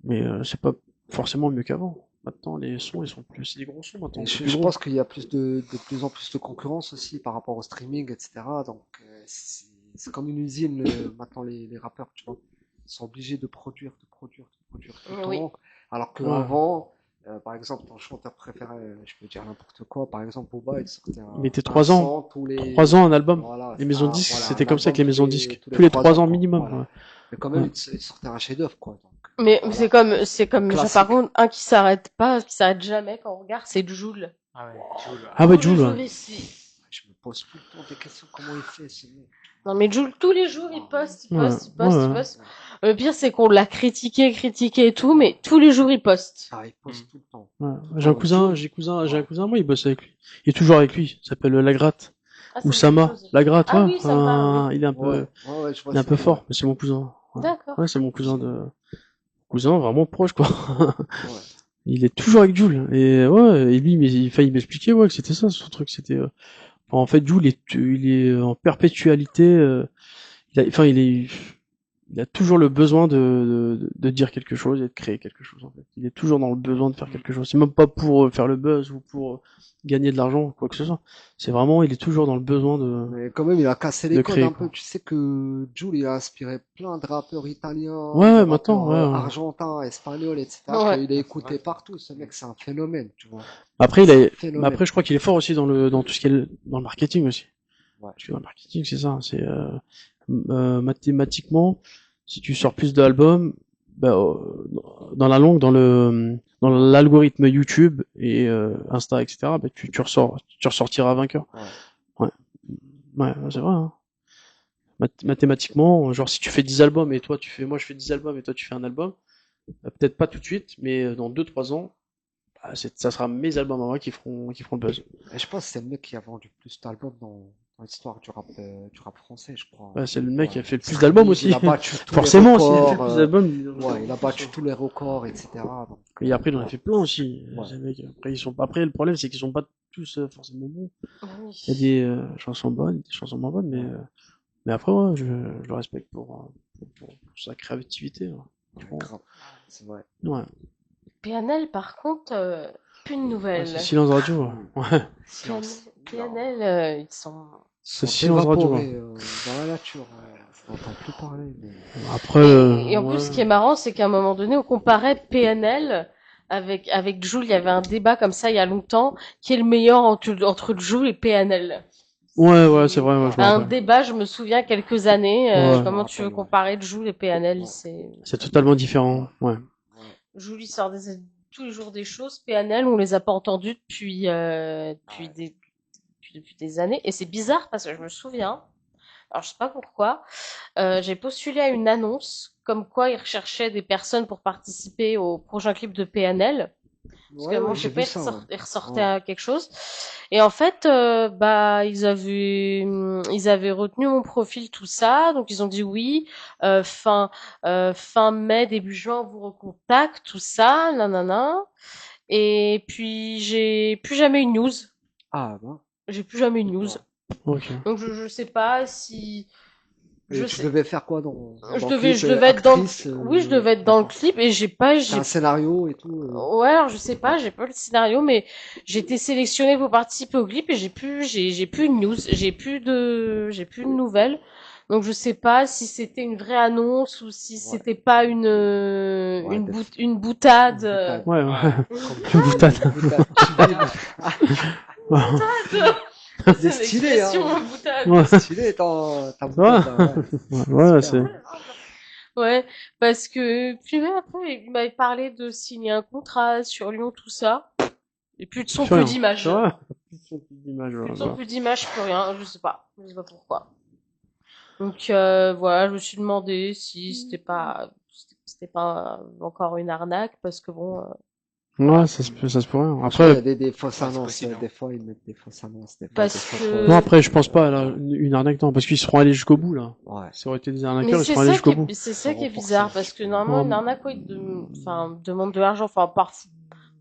Mais, c'est pas forcément mieux qu'avant. Maintenant, les sons, ils sont plus, c'est des gros sons maintenant, Et c'est je, plus je gros. pense qu'il y a de plus en plus de concurrence aussi par rapport au streaming, etc. Donc, c'est comme une usine maintenant, les rappeurs, tu vois. Ils sont obligés de produire tout le Oui. temps. Alors Ouais. qu'avant, par exemple, ton chanteur préféré, je peux dire n'importe quoi, par exemple, Booba, il sortait Il mettait un 3 ans. son tous les. 3 ans un album. Voilà, Les maisons de disques, voilà, c'était un comme ça avec album les tous maisons de les, disques. tous les Tous les 3 3 ans, ans quoi. minimum, Voilà. ouais. Mais quand même, il sortait un chef-d'œuvre, quoi. Donc, Mais voilà. c'est comme, Un par classique. contre, un qui s'arrête pas, qui s'arrête jamais quand on regarde, c'est Jul. Ah ouais, Jul. Ah ouais, Tous les Jul, jours ouais. ici. Je me pose tout le temps des questions, comment il fait, ce mec. Non mais Jul, tous les jours, il poste, il Ouais, poste, il poste, il ouais. poste. Le pire, c'est qu'on l'a critiqué et tout, mais tous les jours, il poste. Ah, il poste tout le temps. Ouais. Tout le J'ai un temps. cousin, Jul. j'ai un cousin, moi, il bosse avec lui. Il est toujours avec lui. Il s'appelle Lagratte. Ah, ça Ou me dit quelque Sama. chose. Lagratte, Ah ouais. oui, ça me parle, oui. Il est Ouais, ouais, je vois un c'est peu qui, ouais. fort, mais c'est mon cousin. Ouais, D'accord. ouais, c'est mon cousin vraiment proche, quoi. Ouais. Il est toujours avec Jules. Et ouais, et lui, mais il m'expliquait, ouais, que c'était ça, son truc, c'était, enfin, en fait, Jules, il est en perpétualité, enfin, il a toujours le besoin de dire quelque chose et de créer quelque chose, en fait. Il est toujours dans le besoin de faire quelque chose. C'est même pas pour faire le buzz ou pour gagner de l'argent ou quoi que ce soit. C'est vraiment, il est toujours dans le besoin Mais quand même, il a cassé les de codes créer, un peu. quoi. Tu sais que Jul, il a inspiré plein de rappeurs italiens, Ouais, de ouais, maintenant, rappeurs ouais, ouais. argentins, espagnols, etc. Ouais. qu'il est écouté partout. Ce mec, c'est un phénomène, tu vois. Après, C'est un mais phénomène. après, je crois qu'il est fort aussi dans tout ce qui est dans le marketing aussi. Ouais. Parce que dans le marketing, c'est ça. C'est mathématiquement, si tu sors plus d'albums, bah, dans la longue, dans l'algorithme YouTube et Insta, etc., bah, tu ressortiras vainqueur. Ouais. Ouais, c'est vrai. Hein. Mathématiquement, genre si tu fais 10 albums et moi je fais 10 albums et toi tu fais un album, peut-être pas tout de suite, mais dans 2-3 ans, bah, ça sera mes albums à moi qui feront le buzz. Et je pense que c'est le mec qui a vendu plus d'albums dans l'histoire du rap français, je crois. Ouais, c'est le mec qui a fait le C'est plus d'albums aussi. Il a battu tous Forcément, les s'il a fait records. le plus d'albums, Ouais, il a battu tous les records, etc. Donc, et après, il en a fait plein aussi. Ouais. Ces mecs. Après, le problème, c'est qu'ils sont pas tous forcément bons. Oui. Il y a des chansons bonnes, des chansons moins bonnes, mais après, ouais, je le respecte pour sa créativité. Hein. Ouais, grave. C'est vrai. Ouais. PNL, par contre, plus de Ouais, nouvelles. c'est silence radio. Ouais. Silence. PNL, ils sont... C'est Sont silence radio. évaporés dans la nature. On n'entend plus parler. Mais... Après, Et en plus, ce qui est marrant, c'est qu'à un moment donné, on comparait PNL avec Jul. Il y avait un débat comme ça il y a longtemps, qui est le meilleur entre Jul et PNL. ouais, c'est vrai, ouais, je me Un rappelle. débat, je me souviens, quelques années. Ouais. Comment tu veux comparer Jul et PNL? C'est totalement différent. Ouais. Jul, il sort tous les jours des choses. PNL, on les a pas entendus depuis des années. Et c'est bizarre parce que je me souviens, alors je sais pas pourquoi, j'ai postulé à une annonce comme quoi ils recherchaient des personnes pour participer au prochain clip de PNL. Parce que moi, je sais pas, ils ressortaient quelque chose. Et en fait, ils avaient retenu mon profil, tout ça. Donc, ils ont dit oui, fin mai, début juin, on vous recontacte, tout ça, nanana. Et puis, j'ai plus jamais eu de news. Ah, bon. J'ai plus jamais eu de news. Ok. Donc, je sais pas si... Tu devais faire quoi dans je le clip, devais être actrice, oui, je devais être dans le clip et T'as un scénario et tout. Ouais, alors je sais pas, j'ai pas le scénario, mais j'ai été sélectionnée pour participer au clip et j'ai plus de news, j'ai plus de nouvelles. Donc je sais pas si c'était une vraie annonce ou si c'était pas une boutade. Ouais, une boutade. C'est stylé, hein. Boutade. Ouais. C'est stylé ta boutade. Ouais, c'est. Ouais, parce que puis même après il m'avait parlé de signer un contrat sur Lyon, tout ça. Et plus de son, plus d'image. Plus de son, plus d'image. Plus de son, plus d'image, plus rien. Je sais pas pourquoi. Donc voilà, je me suis demandé si c'était pas encore une arnaque parce que bon, Ouais, ça se pourrait. Il y Après, a des fausses Ouais, c'est annonces, possible, hein. des fois ils mettent des fausses annonces, des fois Parce des faux que- posts. non, après, je pense pas à une arnaque, non, parce qu'ils seront allés jusqu'au bout, là. Ouais. Ça aurait été des Mais arnaqueurs, ils c'est seront allés ça jusqu'au bout. c'est ça Faut qui est renforcer bizarre un parce petit que peu. normalement une Ouais. arnaque ouais, demande de l'argent. Enfin,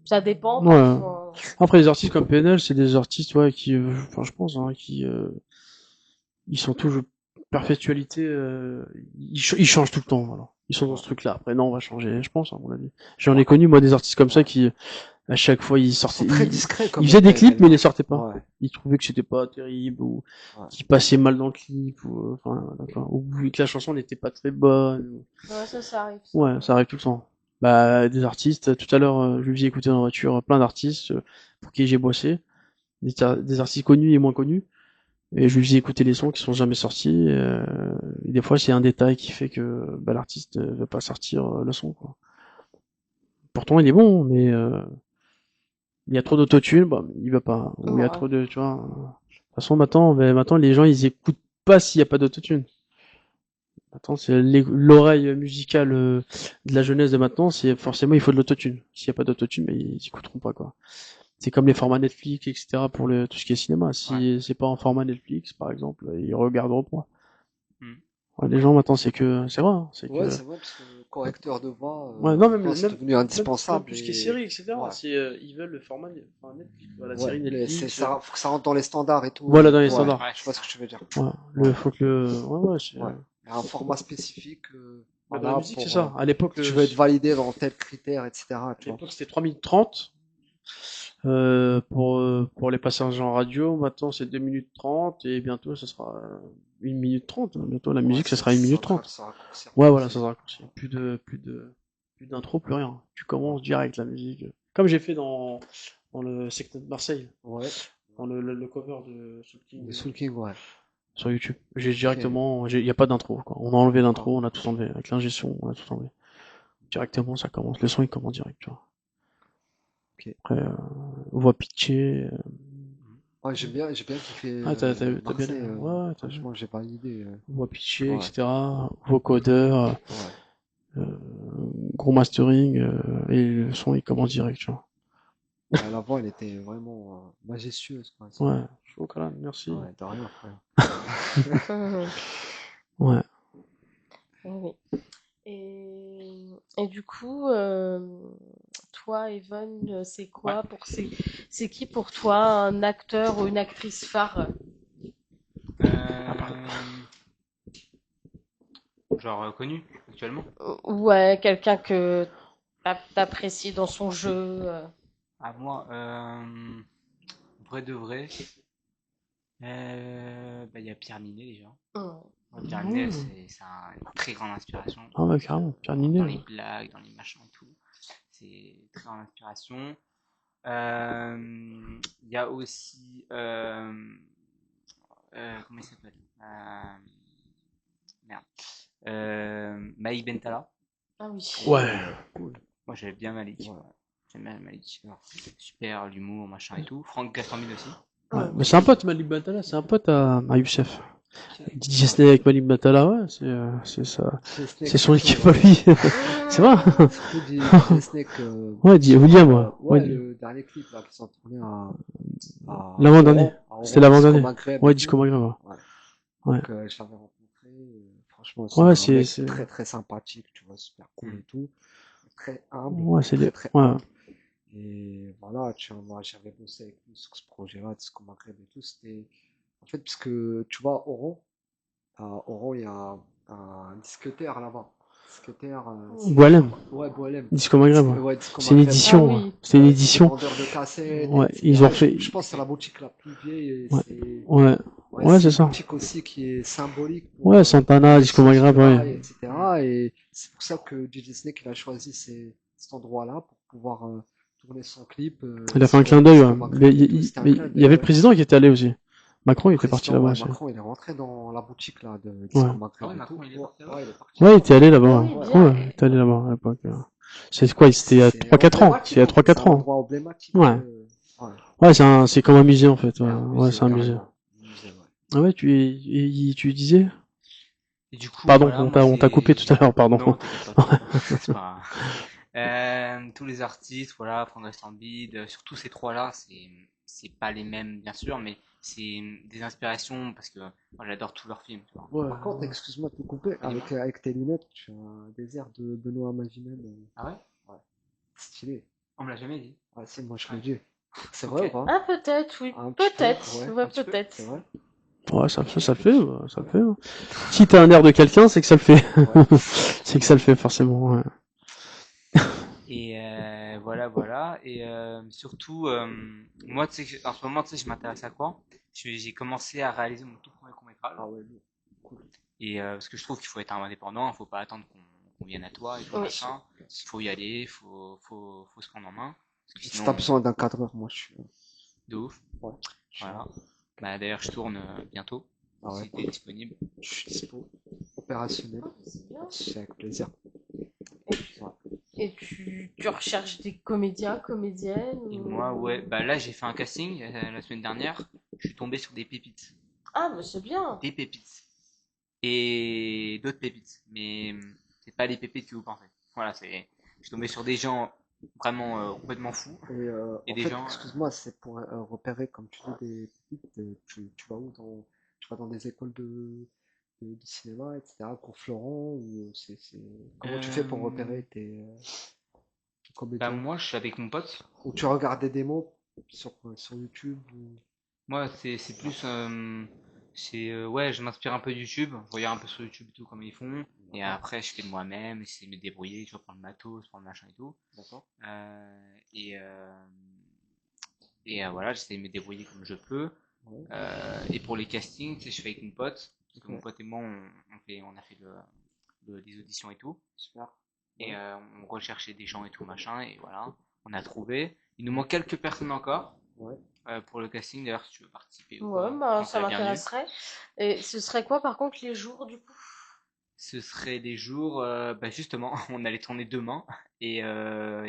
ça dépend. Ouais. Parfois. Après, les artistes comme PNL, c'est des artistes, ouais, qui, enfin, je pense, hein, qui, ils sont toujours perpétualité, ils changent tout le temps, voilà. Ils sont dans ce truc-là. Après, non, on va changer, je pense, à mon avis. J'en ai connu, moi, des artistes comme ça qui, à chaque fois, ils Ils sortaient, sont très discrets quand ils même, faisaient des clips, mais ils les PNL. sortaient pas. Ouais. Ils trouvaient que c'était pas terrible, ou Ouais. qu'ils passaient mal dans le clip, ou, enfin, d'accord. Ou que la chanson n'était pas très bonne. Ouais, ça arrive. Ouais, ça arrive tout le temps. Bah, des artistes, tout à l'heure, je lui ai écouté dans la voiture plein d'artistes pour qui j'ai bossé, des artistes connus et moins connus, et je lui ai écouté les sons qui sont jamais sortis, et des fois c'est un détail qui fait que bah, l'artiste veut pas sortir le son, quoi. Pourtant il est bon, mais il y a trop d'autotune, bah, il va pas. Ou il y a Ouais. trop de, tu vois. De toute façon, maintenant les gens ils écoutent pas s'il y a pas d'autotune. Attends, c'est l'oreille musicale de la jeunesse de maintenant, c'est forcément il faut de l'autotune. S'il y a pas d'autotune, mais ils écouteront pas, quoi. C'est comme les formats Netflix, etc. pour tout ce qui est cinéma. Si c'est pas en format Netflix, par exemple, ils regarderont pas. Mm. Ouais, les gens maintenant, c'est vrai, hein, c'est Ouais, que. c'est vrai, parce que le correcteur de voix, Ouais, non, même, c'est devenu indispensable. tout ce qui est et- série, etc. Ouais. C'est, ils veulent le format, enfin, Netflix, la Ouais, série Netflix. faut que ça rentre dans les standards et tout. Voilà, dans les Ouais, standards. Ouais, je vois ce que tu veux dire. Ouais, faut que ouais, c'est, Ouais. Il y a un format spécifique, bah, dans voilà, la musique, pour, c'est ça. À l'époque, tu veux être validé dans tel critère, etc. à Tu vois. l'époque, c'était 3 minutes 30. Pour les passages en radio, maintenant c'est 2 minutes 30 et bientôt ce sera 1 minute 30. Bientôt la musique, ça sera 1 minute 30. Ouais, voilà, ça sera raccourci. Plus d'intro, plus rien. Tu commences direct la musique. Comme j'ai fait dans le Sectet de Marseille, Ouais. dans le cover de Soul King, De Soul King, ouais. sur YouTube. J'ai directement, il y a pas d'intro, quoi. On a enlevé l'intro, on a tout enlevé. Avec l'ingé son, on a tout enlevé. Directement, ça commence. Le son, il commence direct, tu vois. Ok. Après, voix pitchée, Ouais, j'ai bien kiffé. ah, t'as bien Marseille, aimé. Ouais, t'as vu. franchement, j'ai validé. Voix pitchée, Ouais. etc. Vocodeur, Ouais. gros mastering, et le son, il commence direct, tu vois. Ouais, la voix, elle était vraiment majestueuse, quoi. Ouais, chaud, quand même, merci. Ouais, de rien, frère. Ouais. Oui. Et du coup, toi, Evan, c'est quoi c'est qui pour toi un acteur ou une actrice phare? Genre connu actuellement. Ouais, quelqu'un que t'apprécies dans son jeu. À moi, vrai de vrai, bah, il y a Pierre Ninet déjà. Ouais, Pierre Ninet, c'est une très grande inspiration. Ah ouais, carrément, Pierre Ninet. Dans les blagues, dans les machins et tout. C'est très grande inspiration. Il y a aussi, comment il s'appelle? Merde. Malik Bentala. Ah oui. Ouais. Cool. Moi, j'aime bien Malik. Ouais. J'aime bien Malik. Super, l'humour, machin et tout. Franck Gastambide aussi. Ouais. Mais c'est un pote, Malik Batala, c'est un pote à Youssef. DJ Snake avec Malik Batala, ouais, c'est ça. C'est son équipe à lui. C'est vrai. Surtout DJ Snake. Ouais, William, ouais. Ouais, le dernier clip, là, qui sont tournés à L'avant-dernier. Oran, C'était l'avant-dernier. Maghreb Ouais, et Disco tout. Maghreb, ouais. Donc, je l'avais rencontré. Franchement, Ouais, c'est un mec c'est- très très sympathique, tu vois, super cool et tout. Très humble. Ouais, c'est très des, très ouais. humble. Et voilà, tu vois, moi, j'avais bossé avec lui sur ce projet-là, Disco Maghreb et tout. C'était, en fait, puisque, tu vois, Oran, à Oran, il y a un disquetaire là-bas. Disquetaire. Boilem. Ouais, Boilem. Disco Maghreb, ouais. Ouais, Disco C'est une Maghreb. édition, Ah ouais. oui. C'est une Ouais, édition. vendeur de cassettes, Ouais, etc. ils ont fait, Je pense que c'est la boutique la plus vieille. Et Ouais. c'est ouais. Ouais, c'est une ça. boutique aussi qui est symbolique pour Ouais, Santana, Disco Maghreb, ouais. etc. Et c'est pour ça que DJ Snake il a choisi cet endroit-là pour pouvoir tourner son clip. Il a fait un clin d'œil, ouais. Mais C'était un clin il y avait le d'œil, président qui était allé aussi. Macron, il était parti président, là-bas ouais, aussi. Macron, il est rentré dans la boutique là de Disco Ouais. Maghreb Ah ouais, et Macron, tout. il est parti là-bas. Ouais, il est parti. Ouais, il était allé là-bas. Ah Ouais, oui, bien. ouais, il était allé là-bas à l'époque. C'est quoi? C'était il y a 3-4 ans. C'est il y a 3-4 C'est un ans. endroit emblématique. Ouais. Ouais. Ouais, c'est comme un musée, en fait. Ouais, Un ouais, c'est un musée. carrément. Un musée, ouais. Ah ouais, tu disais? Et du coup, Pardon, voilà, on moi, t'a coupé tout à l'heure, pardon. Non, t'inquiète pas. C'est pas grave. Tous les artistes, voilà, Franck Gastambide, surtout ces trois-là, c'est pas les mêmes bien sûr, mais c'est des inspirations parce que moi j'adore tous leurs films. Tu vois. Ouais. Par contre, excuse-moi de te couper, avec tes lunettes, tu as des airs de Benoît Magimel. Ah ouais? Ouais. Stylé. On me l'a jamais dit. Ah si, moi je le dis. C'est Ok. vrai ou pas? Ah, peut-être, oui. Un petit peu, Peut-être. ouais. Ouais, Un petit peu, peut-être. C'est vrai? Ouais, ça le fait, ça le fait. Hein. Si t'as un air de quelqu'un, c'est que ça le fait. Ouais. C'est que ça le fait forcément. Ouais. Et voilà. Et surtout, moi, tu sais, en ce moment, tu sais, je m'intéresse à quoi? J'ai commencé à réaliser mon tout premier court-métrage. Ah ouais, cool. Et parce que je trouve qu'il faut être indépendant, il faut pas attendre qu'on vienne à toi et tout Oui. machin. Il faut y aller, faut se prendre en main. Parce que Si sinon, t'as besoin d'un cadreur, moi je suis. de ouf. Ouais. Voilà. Bah, d'ailleurs, je tourne bientôt. Ah ouais, Si t'es disponible. je suis dispo. Opérationnel. C'est bien. C'est avec plaisir. Et tu recherches des comédiens, comédiennes Et ou... moi, ouais, bah là, j'ai fait un casting la semaine dernière. Je suis tombé sur des pépites. Ah, mais c'est bien. Des pépites. Et d'autres pépites. Mais c'est pas les pépites que vous pensez. Voilà, je suis tombé sur des gens vraiment complètement fous. Et Et en des fait, gens, excuse-moi, c'est pour repérer, comme tu dis, des pépites, tu vas où tu vas dans des écoles de cinéma, etc., pour Florent, ou comment tu fais pour repérer tes bah comédiens? moi, je suis avec mon pote. Ou tu regardes des démos sur YouTube Moi, c'est plus, ouais, je m'inspire un peu de YouTube. Je regarde un peu sur YouTube et tout comment ils font. Et après, je fais de moi-même, j'essaie de me débrouiller, tu vois, prendre le matos, prendre le machin et tout. D'accord. Et voilà, j'essaie de me débrouiller comme je peux. Ouais. Et pour les castings, tu sais, je fais avec mon pote. Parce que Ok. mon pote et moi, on a fait des auditions et tout. Super. Et on recherchait des gens et tout machin. Et voilà, on a trouvé. Il nous manque quelques personnes encore. Ouais. Pour le casting, d'ailleurs, si tu veux participer ou Ouais, quoi, bah, on ça serait bienvenu. m'intéresserait. Et ce serait quoi, par contre, les jours, du coup? Ce serait des jours, bah justement, on allait tourner demain et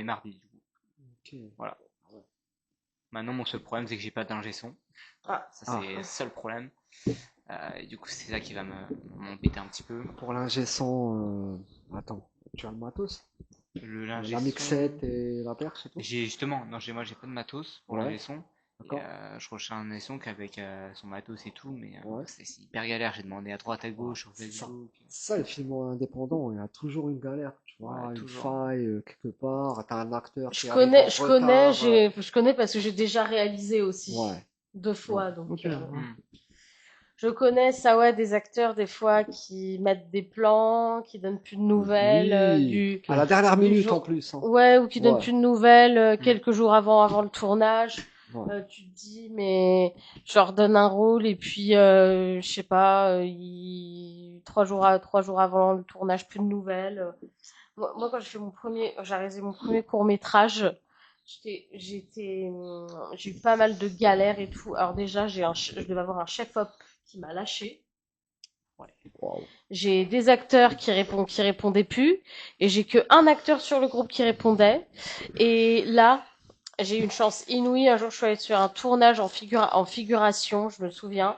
mardi, du coup. Ok. Voilà. Maintenant, mon seul problème, c'est que j'ai pas d'ingé son. Ah. Ça, c'est le seul problème. Et du coup, c'est ça qui va m'embêter un petit peu. Pour l'ingé son, attends, tu as le matos? L'ingé La son, mixette et la perche et tout? justement, non, moi, j'ai pas de matos pour Ouais. l'ingé son. D'accord. Je recherche un ingé son qu'avec son matos et tout, mais Ouais. c'est hyper galère. J'ai demandé à droite, à gauche, sur C'est ça. Facebook. Ça, le film indépendant, il y a toujours une galère, tu vois, Ouais, une toujours. faille quelque part, t'as un acteur Je qui connais, arrive en je connais, retard. je connais parce que j'ai déjà réalisé aussi. Ouais. 2 fois, Ouais. donc. Ok. Je connais ça, ouais, des acteurs des fois qui mettent des plans, qui donnent plus de nouvelles, Oui. À la dernière du minute jour- en plus. Hein. ouais, ou qui donnent Ouais. plus de nouvelles quelques jours avant le tournage. Ouais. Tu te dis, mais je leur donne un rôle et puis je sais pas, 3 jours avant le tournage, plus de nouvelles. Moi, quand j'ai réalisé mon premier court-métrage, j'ai eu pas mal de galères et tout. Alors déjà, je devais avoir un chef-op qui m'a lâché. Wow. J'ai des acteurs qui répondaient plus, et j'ai que un acteur sur le groupe qui répondait. Et là, j'ai eu une chance inouïe. Un jour, je suis allée sur un tournage en figuration, je me souviens.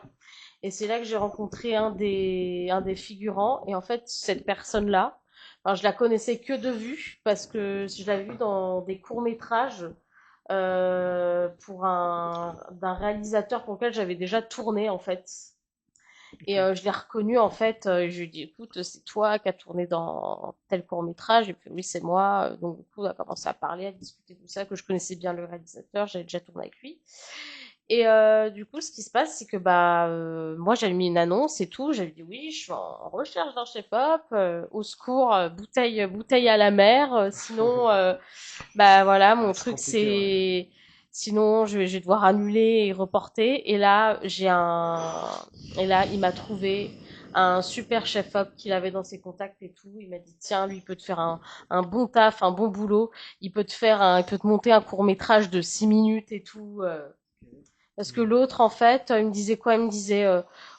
Et c'est là que j'ai rencontré un des figurants. Et en fait, cette personne-là, enfin, je la connaissais que de vue, parce que je l'avais vue dans des courts-métrages d'un réalisateur pour lequel j'avais déjà tourné, en fait. Et je l'ai reconnu, en fait. Je lui ai dit, écoute, c'est toi qui as tourné dans tel court-métrage. Et puis, oui, c'est moi. Donc, du coup, on a commencé à parler, à discuter de tout ça, que je connaissais bien le réalisateur. J'avais déjà tourné avec lui. Et du coup, ce qui se passe, c'est que moi, j'avais mis une annonce et tout. J'avais dit oui, je suis en recherche d'un chef-op. Au secours, bouteille à la mer. Sinon, voilà, mon C'est truc, compliqué, c'est... Sinon, je vais devoir annuler et reporter. Et là, il m'a trouvé un super chef-op qu'il avait dans ses contacts et tout. Il m'a dit, tiens, lui, il peut te faire un bon taf, un bon boulot. Il peut te monter un court-métrage de 6 minutes et tout. Parce que l'autre, en fait, il me disait quoi? Il me disait,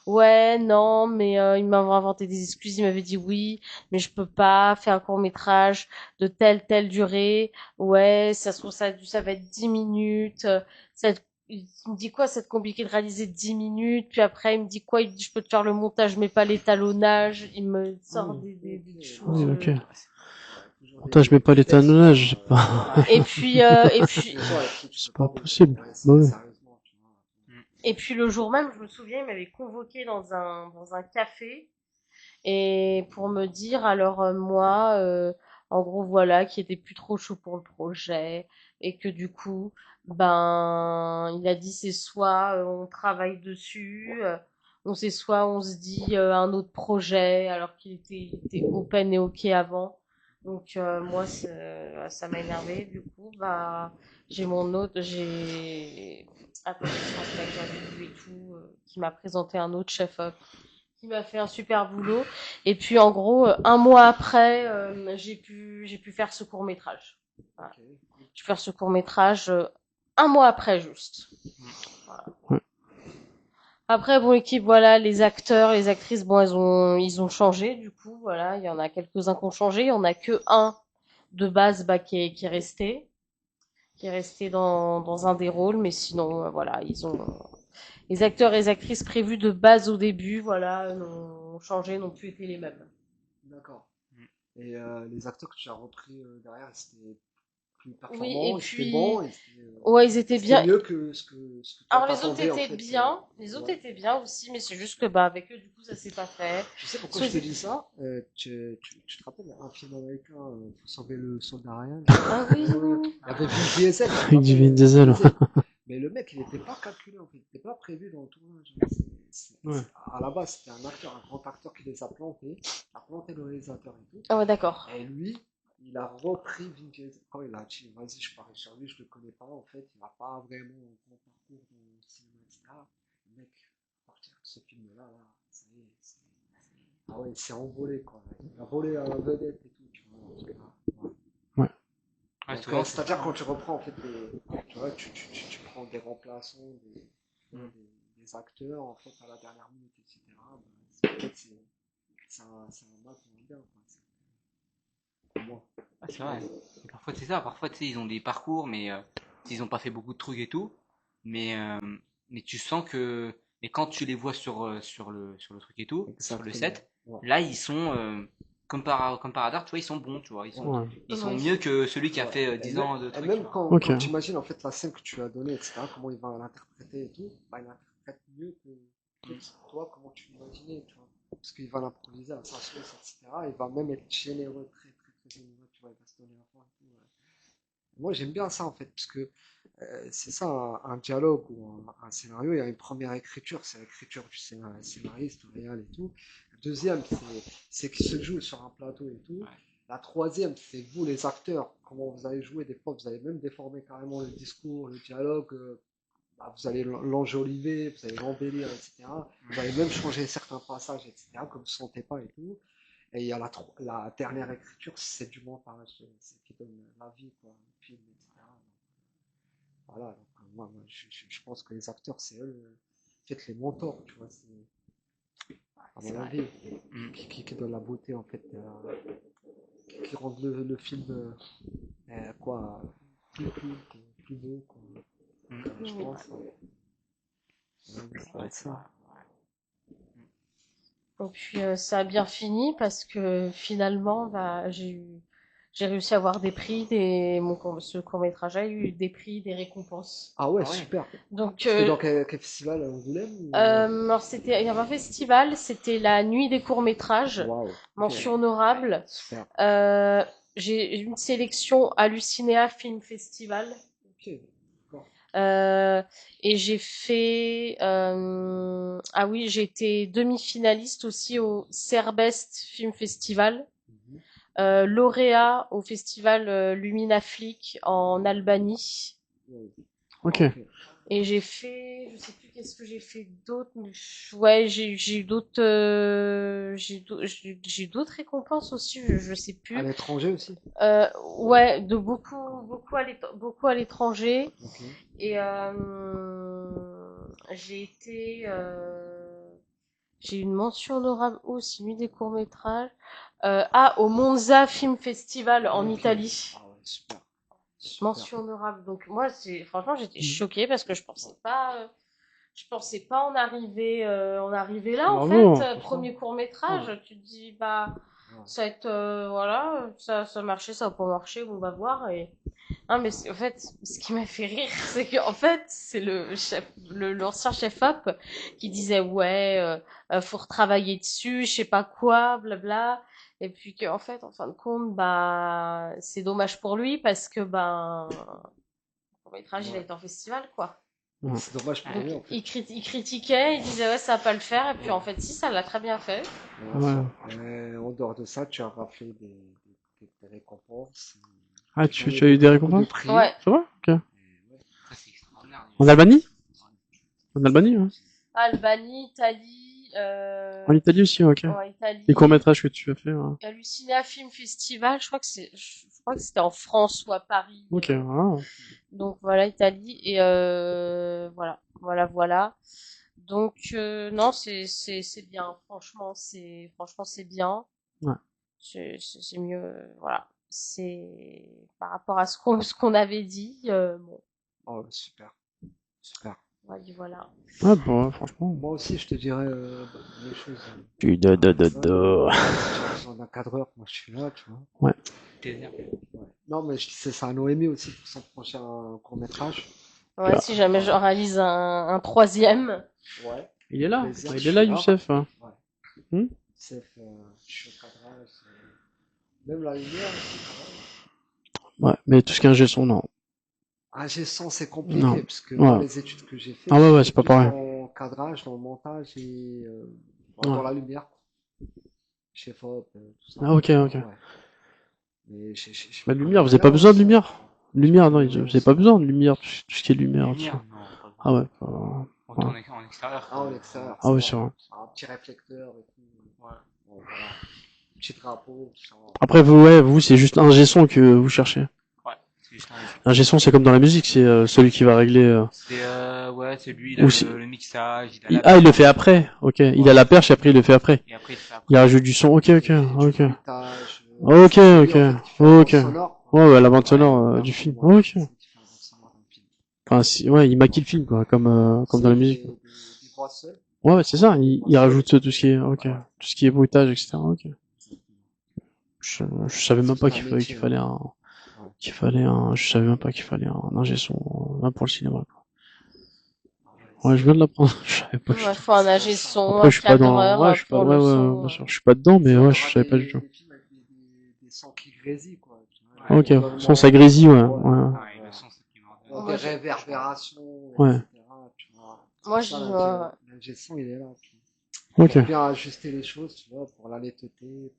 ouais, non, mais il m'avait inventé des excuses. Il m'avait dit oui, mais je peux pas faire un court-métrage de telle durée. Ouais, ça se trouve, ça va être 10 minutes. Il me dit quoi? C'est compliqué de réaliser 10 minutes. Puis après, il me dit quoi? Il me dit, je peux te faire le montage, mais pas l'étalonnage. Il me sort des Oui, choses. ok. Attends, je mets pas l'étalonnage, j'ai pas. Et puis, C'est pas possible. Ouais. Et puis le jour même, je me souviens, il m'avait convoqué dans un café et pour me dire alors moi, en gros voilà, qui était plus trop chaud pour le projet et que du coup, ben, il a dit c'est soit on travaille dessus, on sait soit on se dit un autre projet alors qu'il était open et ok avant. Donc moi ça m'a énervé du coup bah j'ai attends, je pense que j'avais vu et tout qui m'a présenté un autre chef qui m'a fait un super boulot. Et puis en gros, un mois après, j'ai pu faire ce court métrage. Voilà. J'ai pu faire ce court métrage un mois après juste. Voilà. Ouais. Après bon l'équipe voilà les acteurs les actrices bon ils ont changé du coup voilà il y en a quelques-uns qui ont changé il y en a que un de base bah qui est resté dans un des rôles mais sinon voilà ils ont les acteurs et les actrices prévus de base au début, voilà, n'ont changé, n'ont plus été les mêmes. D'accord. Et les acteurs que tu as repris derrière, c'était plus performant, Oui, et ils puis, étaient bons, ouais, ils étaient bien. mieux que ce que Alors les autres t'attendais, en étaient fait, bien, les autres ouais. étaient bien aussi, mais c'est juste que bah avec eux du coup ça s'est pas fait. Tu sais pourquoi je te dis ça? Tu te rappelles un film américain, Faut sauver le soldat Ryan? Ah oui. Il y avait Vin Diesel. Avec du Vin Diesel. Mais le mec, il n'était pas calculé en fait, il n'était pas prévu dans le tournage. Ouais. À la base, c'était un acteur, un grand acteur qui les a plantés, a planté le réalisateur et tout. Ah ouais, d'accord. Et lui, il a repris Vin Diesel. Quand il a dit, vas-y, je parie sur lui, je le connais pas en fait, il n'a pas vraiment un grand parcours dans le cinéma, etc. Le mec, à partir de ce film-là, là, ça y est, ah ouais, il s'est envolé quoi. Il a volé à la vedette et tout, tu vois. En tout cas, ouais. Ouais, C'est-à-dire quand tu reprends en fait tu vois, tu prends des remplaçants, des acteurs en fait à la dernière minute, etc. Ben, en fait, c'est un match moins bien. Pour moi. Ah, c'est vrai. Et parfois c'est ça, parfois tu sais, ils ont des parcours, mais ils ont pas fait beaucoup de trucs et tout. Mais, euh, mais tu sens que. Mais quand tu les vois sur le truc et tout, sur le set, ouais. là ils sont. Comme par hasard, tu vois, ils sont bons, tu vois. Ils sont mieux que celui qui a fait 10 ans de trucs. Et même quand tu imagines en fait la scène que tu as donnée, etc., comment il va l'interpréter et tout, bah, il l'interprète mieux que toi, comment tu l'imaginais, tu vois. Parce qu'il va l'improviser à sa sauce, etc. Il va même être généreux, très très très généreux, tu vois, il va se donner à fond et tout. Moi j'aime bien ça en fait, parce que c'est ça un dialogue ou un scénario, il y a une première écriture, c'est l'écriture du scénariste, du réal et tout. La deuxième, c'est qu'il se joue sur un plateau et tout. Ouais. La troisième, c'est vous les acteurs, comment vous allez jouer, des fois vous allez même déformer carrément le discours, le dialogue, bah, vous allez l'enjoliver, vous allez l'embellir, etc. Vous allez même changer certains passages, etc., comme vous ne sentez pas et tout. Et il y a la dernière écriture, c'est du montage, c'est qui donne la vie, quoi, le film, etc. Voilà, donc, moi je pense que les acteurs, c'est eux, peut-être les mentors, tu vois, à mon avis, qui donnent la beauté, en fait, qui rendent le film, quoi, plus beau, quoi. Je pense, ça va être ça. Et puis ça a bien fini parce que finalement bah j'ai réussi à avoir des prix ce court-métrage a eu des prix des récompenses. Ah ouais, super. Donc c'était dans quel festival, Angoulême alors il y avait un festival, c'était la nuit des courts-métrages. Wow, mention honorable. Super. J'ai une sélection Hallucinéa Film Festival. Ok. Et j'ai fait ah oui j'ai été demi-finaliste aussi au Serbest Film Festival, lauréat au festival Luminaflic en Albanie. Ok. Et j'ai fait, je sais plus qu'est-ce que j'ai fait d'autre. Ouais, j'ai eu d'autres, j'ai d'autres récompenses aussi. Je sais plus. À l'étranger aussi. Ouais, de beaucoup à l'étranger. Okay. Et j'ai eu une mention honorable aussi, nuit des courts métrages. Au Monza Film Festival en Italie. Ah ouais, super. Mention honorable. Donc moi, franchement, j'étais choquée parce que je pensais pas en arriver là en fait. Premier court métrage, tu te dis bah Ça va être, voilà, ça marchait, ça va pas marcher, on va voir. Et non, mais en fait, ce qui m'a fait rire, c'est qu'en fait, c'est l'ancien chef-op qui disait ouais, faut retravailler dessus, je sais pas quoi, blabla. Et puis qu'en fait, en fin de compte, bah, c'est dommage pour lui parce que ben, le court-métrage, il a été en festival, quoi. C'est dommage pour lui, en fait. Il critiquait, il disait ouais, ça va pas le faire, et puis en fait, si, ça l'a très bien fait. En dehors de ça, tu as raflé des récompenses. Ah, tu as eu des récompenses? Ouais. Ça va? Ok. En Albanie? En Albanie, ouais. Albanie, Italie. En Italie aussi, ok. En Italie. Les courts-métrages que tu as fait, ouais. Halluciné Film Festival, je crois que c'était en France ou à Paris. Ok, ah. Donc voilà, Italie. Et voilà. Donc non, c'est bien. Franchement, c'est bien. Ouais. C'est mieux, voilà. C'est par rapport à ce qu'on avait dit. Bon. Oh, super. Voilà. Ah bon, franchement. Moi aussi, je te dirais les choses. En encadreur, moi je suis là, tu vois. Ouais. Non, mais c'est un Noémie aussi pour son prochain court-métrage. Ouais, si jamais je réalise un troisième. Ouais. Il est là, Youssef. Hein. Ouais. Youssef, je suis au cadrage. Même la lumière aussi, ouais, mais tout ce qui est un son, non. Un G100, c'est compliqué, parce que dans les études que j'ai fait, c'est pas pareil. Dans le cadrage, dans le montage et dans la lumière. Chez FOP, tout ça. Ah, ok. Ouais. Mais la lumière, vous avez pas besoin de lumière? Lumière, non, vous avez pas besoin de lumière, tout ce qui est lumière. Ah ouais. En extérieur. En extérieur. Ah ouais, c'est vrai. Un petit réflecteur et tout. Ouais. Bon, voilà. Petit drapeau, tout ça. Après, vous, c'est juste un G-son que vous cherchez. Ouais, c'est juste un G-son, c'est comme dans la musique, c'est celui qui va régler. C'est lui, il a le mixage. Il le fait après, ok. Ouais. Il a la perche et après il le fait après. Et après, il rajoute du son, ok. Ouais, la bande sonore du film. Ok. Enfin, il maquille le film, quoi, comme dans la musique. Ouais, c'est ça. Il rajoute tout ce qui est, ok, tout ce qui est bruitage, etc. Ok. Je savais même pas qu'il fallait je savais même pas qu'il fallait un ingé son pour le cinéma, quoi. Ouais, je viens de l'apprendre. Je savais pas. Il faut un ingé son. Après, je suis pas dans, bien sûr. Je suis pas dedans, mais ouais, je savais pas du tout. Des sons qui grésillent, quoi. Ok, son ça grésille, ouais. Des réverbérations, ouais. Moi, l'ingé son, il est là. Ok. Faut bien ajuster les choses, tu vois, pour la netteté.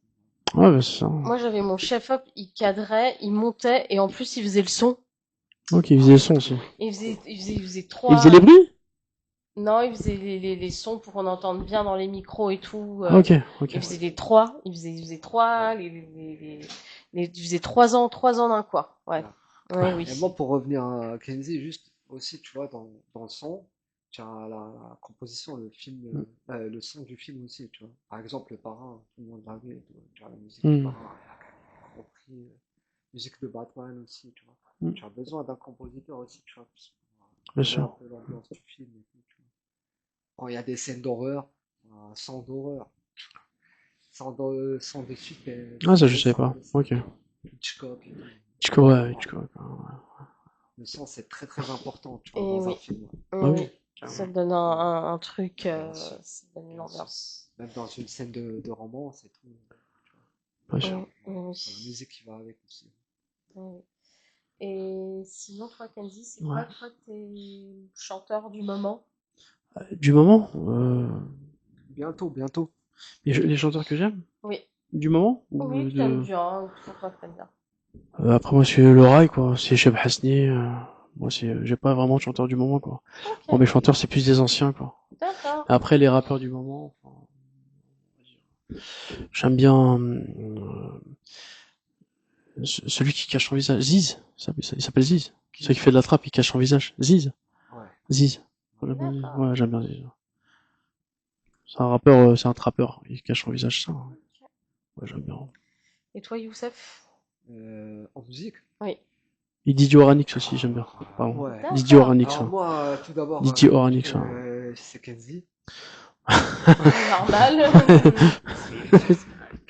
Ouais, bah, c'est ça. Moi, j'avais mon chef-op, il cadrait, il montait, et en plus, il faisait le son. Ok, il faisait le son aussi. Il faisait 3... Il faisait les bruits? Non, il faisait les sons pour qu'on entende bien dans les micros et tout. Ok. Il faisait les 3. Il faisait 3, il faisait 3 ans d'un, quoi. Ouais. Oui. Et moi, pour revenir à Kenzie, juste aussi, tu vois, dans le son, tu as la composition, le son du film aussi, tu vois. Par exemple, Le Parrain, tout le monde l'a vu, tu as la musique du Parrain, il a compris, musique de Batman aussi, tu vois. Tu as besoin d'un compositeur aussi, tu vois, bien sûr. Un peu l'ambiance du film et tout, tu vois. Quand il y a des scènes d'horreur, un son d'horreur, sans de suite. Ah, ça, je sais pas. Ok. Hitchcock. Hitchcock. Le son, c'est très très important, tu vois, dans un film. Oui. Ça te donne un truc, ça donne une ambiance. Même dans une scène de romance et tout. Bien sûr. La musique qui va avec aussi. Oui. Et sinon, toi, Kenzie, c'est quoi, toi, tes chanteurs du moment? Du moment Bientôt. Les chanteurs que j'aime? Oui. Du moment? Oui, t'aimes bien, pourquoi t'aimes bien? Après, moi, c'est le rail, quoi. C'est Cheb Hasni. Moi, j'ai pas vraiment de chanteur du moment, quoi. Okay. Bon, mes chanteurs, c'est plus des anciens, quoi. D'accord. Après, les rappeurs du moment, j'aime bien celui qui cache son visage. Ziz. Il s'appelle Ziz. Celui qui fait de la trappe, il cache son visage. Ziz. Ouais. Ziz. Ouais, j'aime bien Ziz. C'est un rappeur, c'est un trappeur. Il cache son visage, ça. Ouais, j'aime bien. Et toi, Youssef? En musique? Oui. Et Didier Oranix aussi, j'aime bien. Pardon. Ouais. Didier Oranix. Alors moi, tout d'abord, Didier Oranix. c'est Kenzie. Normal.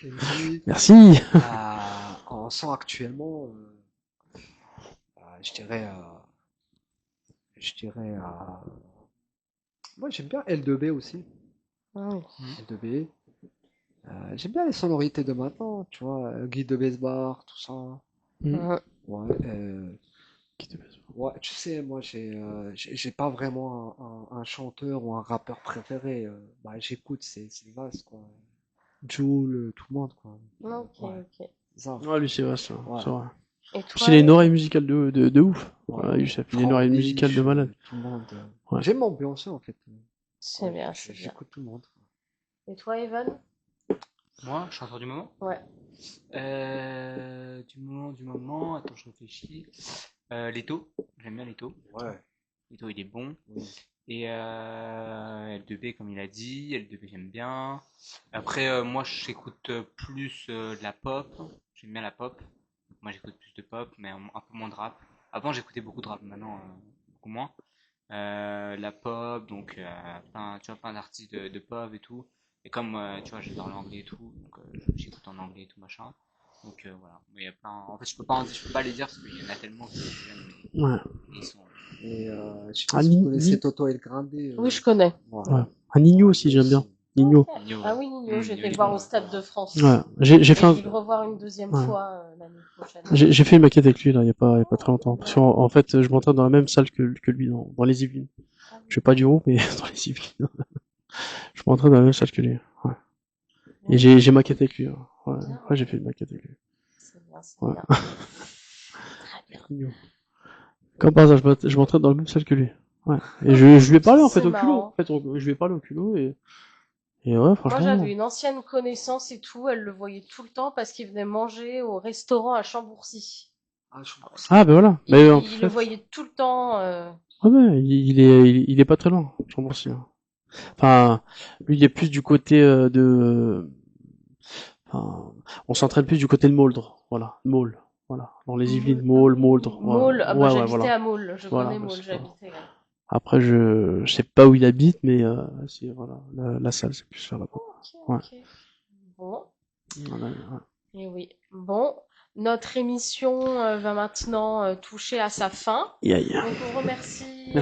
Kenji. Merci. En son actuellement, je dirais, moi j'aime bien L2B aussi. L2B. J'aime bien les sonorités de maintenant, tu vois, Guy de Besbar, tout ça. Ouais, ouais, tu sais, moi j'ai pas vraiment un chanteur ou un rappeur préféré. Bah, j'écoute, c'est vaste, quoi. Jul, tout le monde, quoi. Ok. Ça. Ouais, lui, c'est vaste, Ouais. c'est vrai. Et Puis toi, il a une oreille musicale de ouf. Ouais. Voilà, Youssef, il a une oreille musicale de malade. Tout le monde. Ouais. J'aime m'ambiancer, en fait. c'est bien, c'est bien. J'écoute tout le monde. Et toi, Evan? Moi, chanteur du moment? Ouais. Du moment, attends, je réfléchis. Leto, j'aime bien Leto. Ouais. Leto, il est bon. Oui. Et L2B, comme il a dit, L2B, j'aime bien. Après, moi, j'écoute plus de la pop. J'aime bien la pop. Moi, j'écoute plus de pop, mais un peu moins de rap. Avant, j'écoutais beaucoup de rap, maintenant, beaucoup moins. La pop, donc plein d'artistes de pop et tout. Et comme tu vois, j'adore l'anglais et tout, donc j'écoute en anglais et tout machin. Donc voilà, mais il y a plein. En fait, je peux pas les dire parce qu'il y en a tellement que j'aime. Ouais. Ils sont. Et je sais pas si vous connaissez Toto El Grande. Oui, je connais. Ouais. Un Nino aussi, j'aime bien. Nino. Ah oui, Nino, j'ai été le voir au Stade de France. Ouais. J'ai fait le revoir une deuxième fois l'année prochaine. J'ai fait une maquette avec lui là, il y a pas très longtemps. Parce qu'en fait, je m'entraîne dans la même salle que lui dans les Yvelines. Je fais pas du haut, mais dans les Yvelines. Je m'entraîne dans la même salle que lui. Ouais. Et j'ai maquetté avec lui. Ouais, j'ai fait une maquette avec lui. C'est bien, c'est bien. Très bien. Comme par hasard, je m'entraîne dans la même salle que lui. Ouais. Et je lui ai parlé en fait au culot. En fait, je lui ai parlé au culot et ouais, franchement. Moi, j'avais une ancienne connaissance et tout, elle le voyait tout le temps parce qu'il venait manger au restaurant à Chambourcy. Ah, ben voilà. Il le voyait tout le temps. Ouais, il est pas très loin, Chambourcy. Enfin, lui, il est plus du côté enfin, on s'entraîne plus du côté de Moldre. Voilà, Maule. Voilà, dans les Yvelines, Moldre. Maule, ouais, j'habitais voilà. à Maule, je connais Maule, j'habitais là. Après, je sais pas où il habite, mais c'est voilà, la salle, c'est plus vers là-bas. Ok. Bon. Voilà, Et oui. Bon, notre émission va maintenant toucher à sa fin. Donc on remercie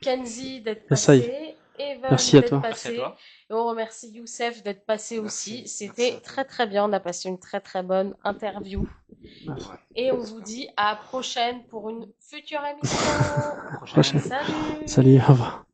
Kenzie d'être passé, Evan d'être passé, et on remercie Youssef d'être passé aussi. C'était très très bien, on a passé une très très bonne interview. Merci. Et on vous dit à la prochaine pour une future émission. Salut. Salut, au revoir.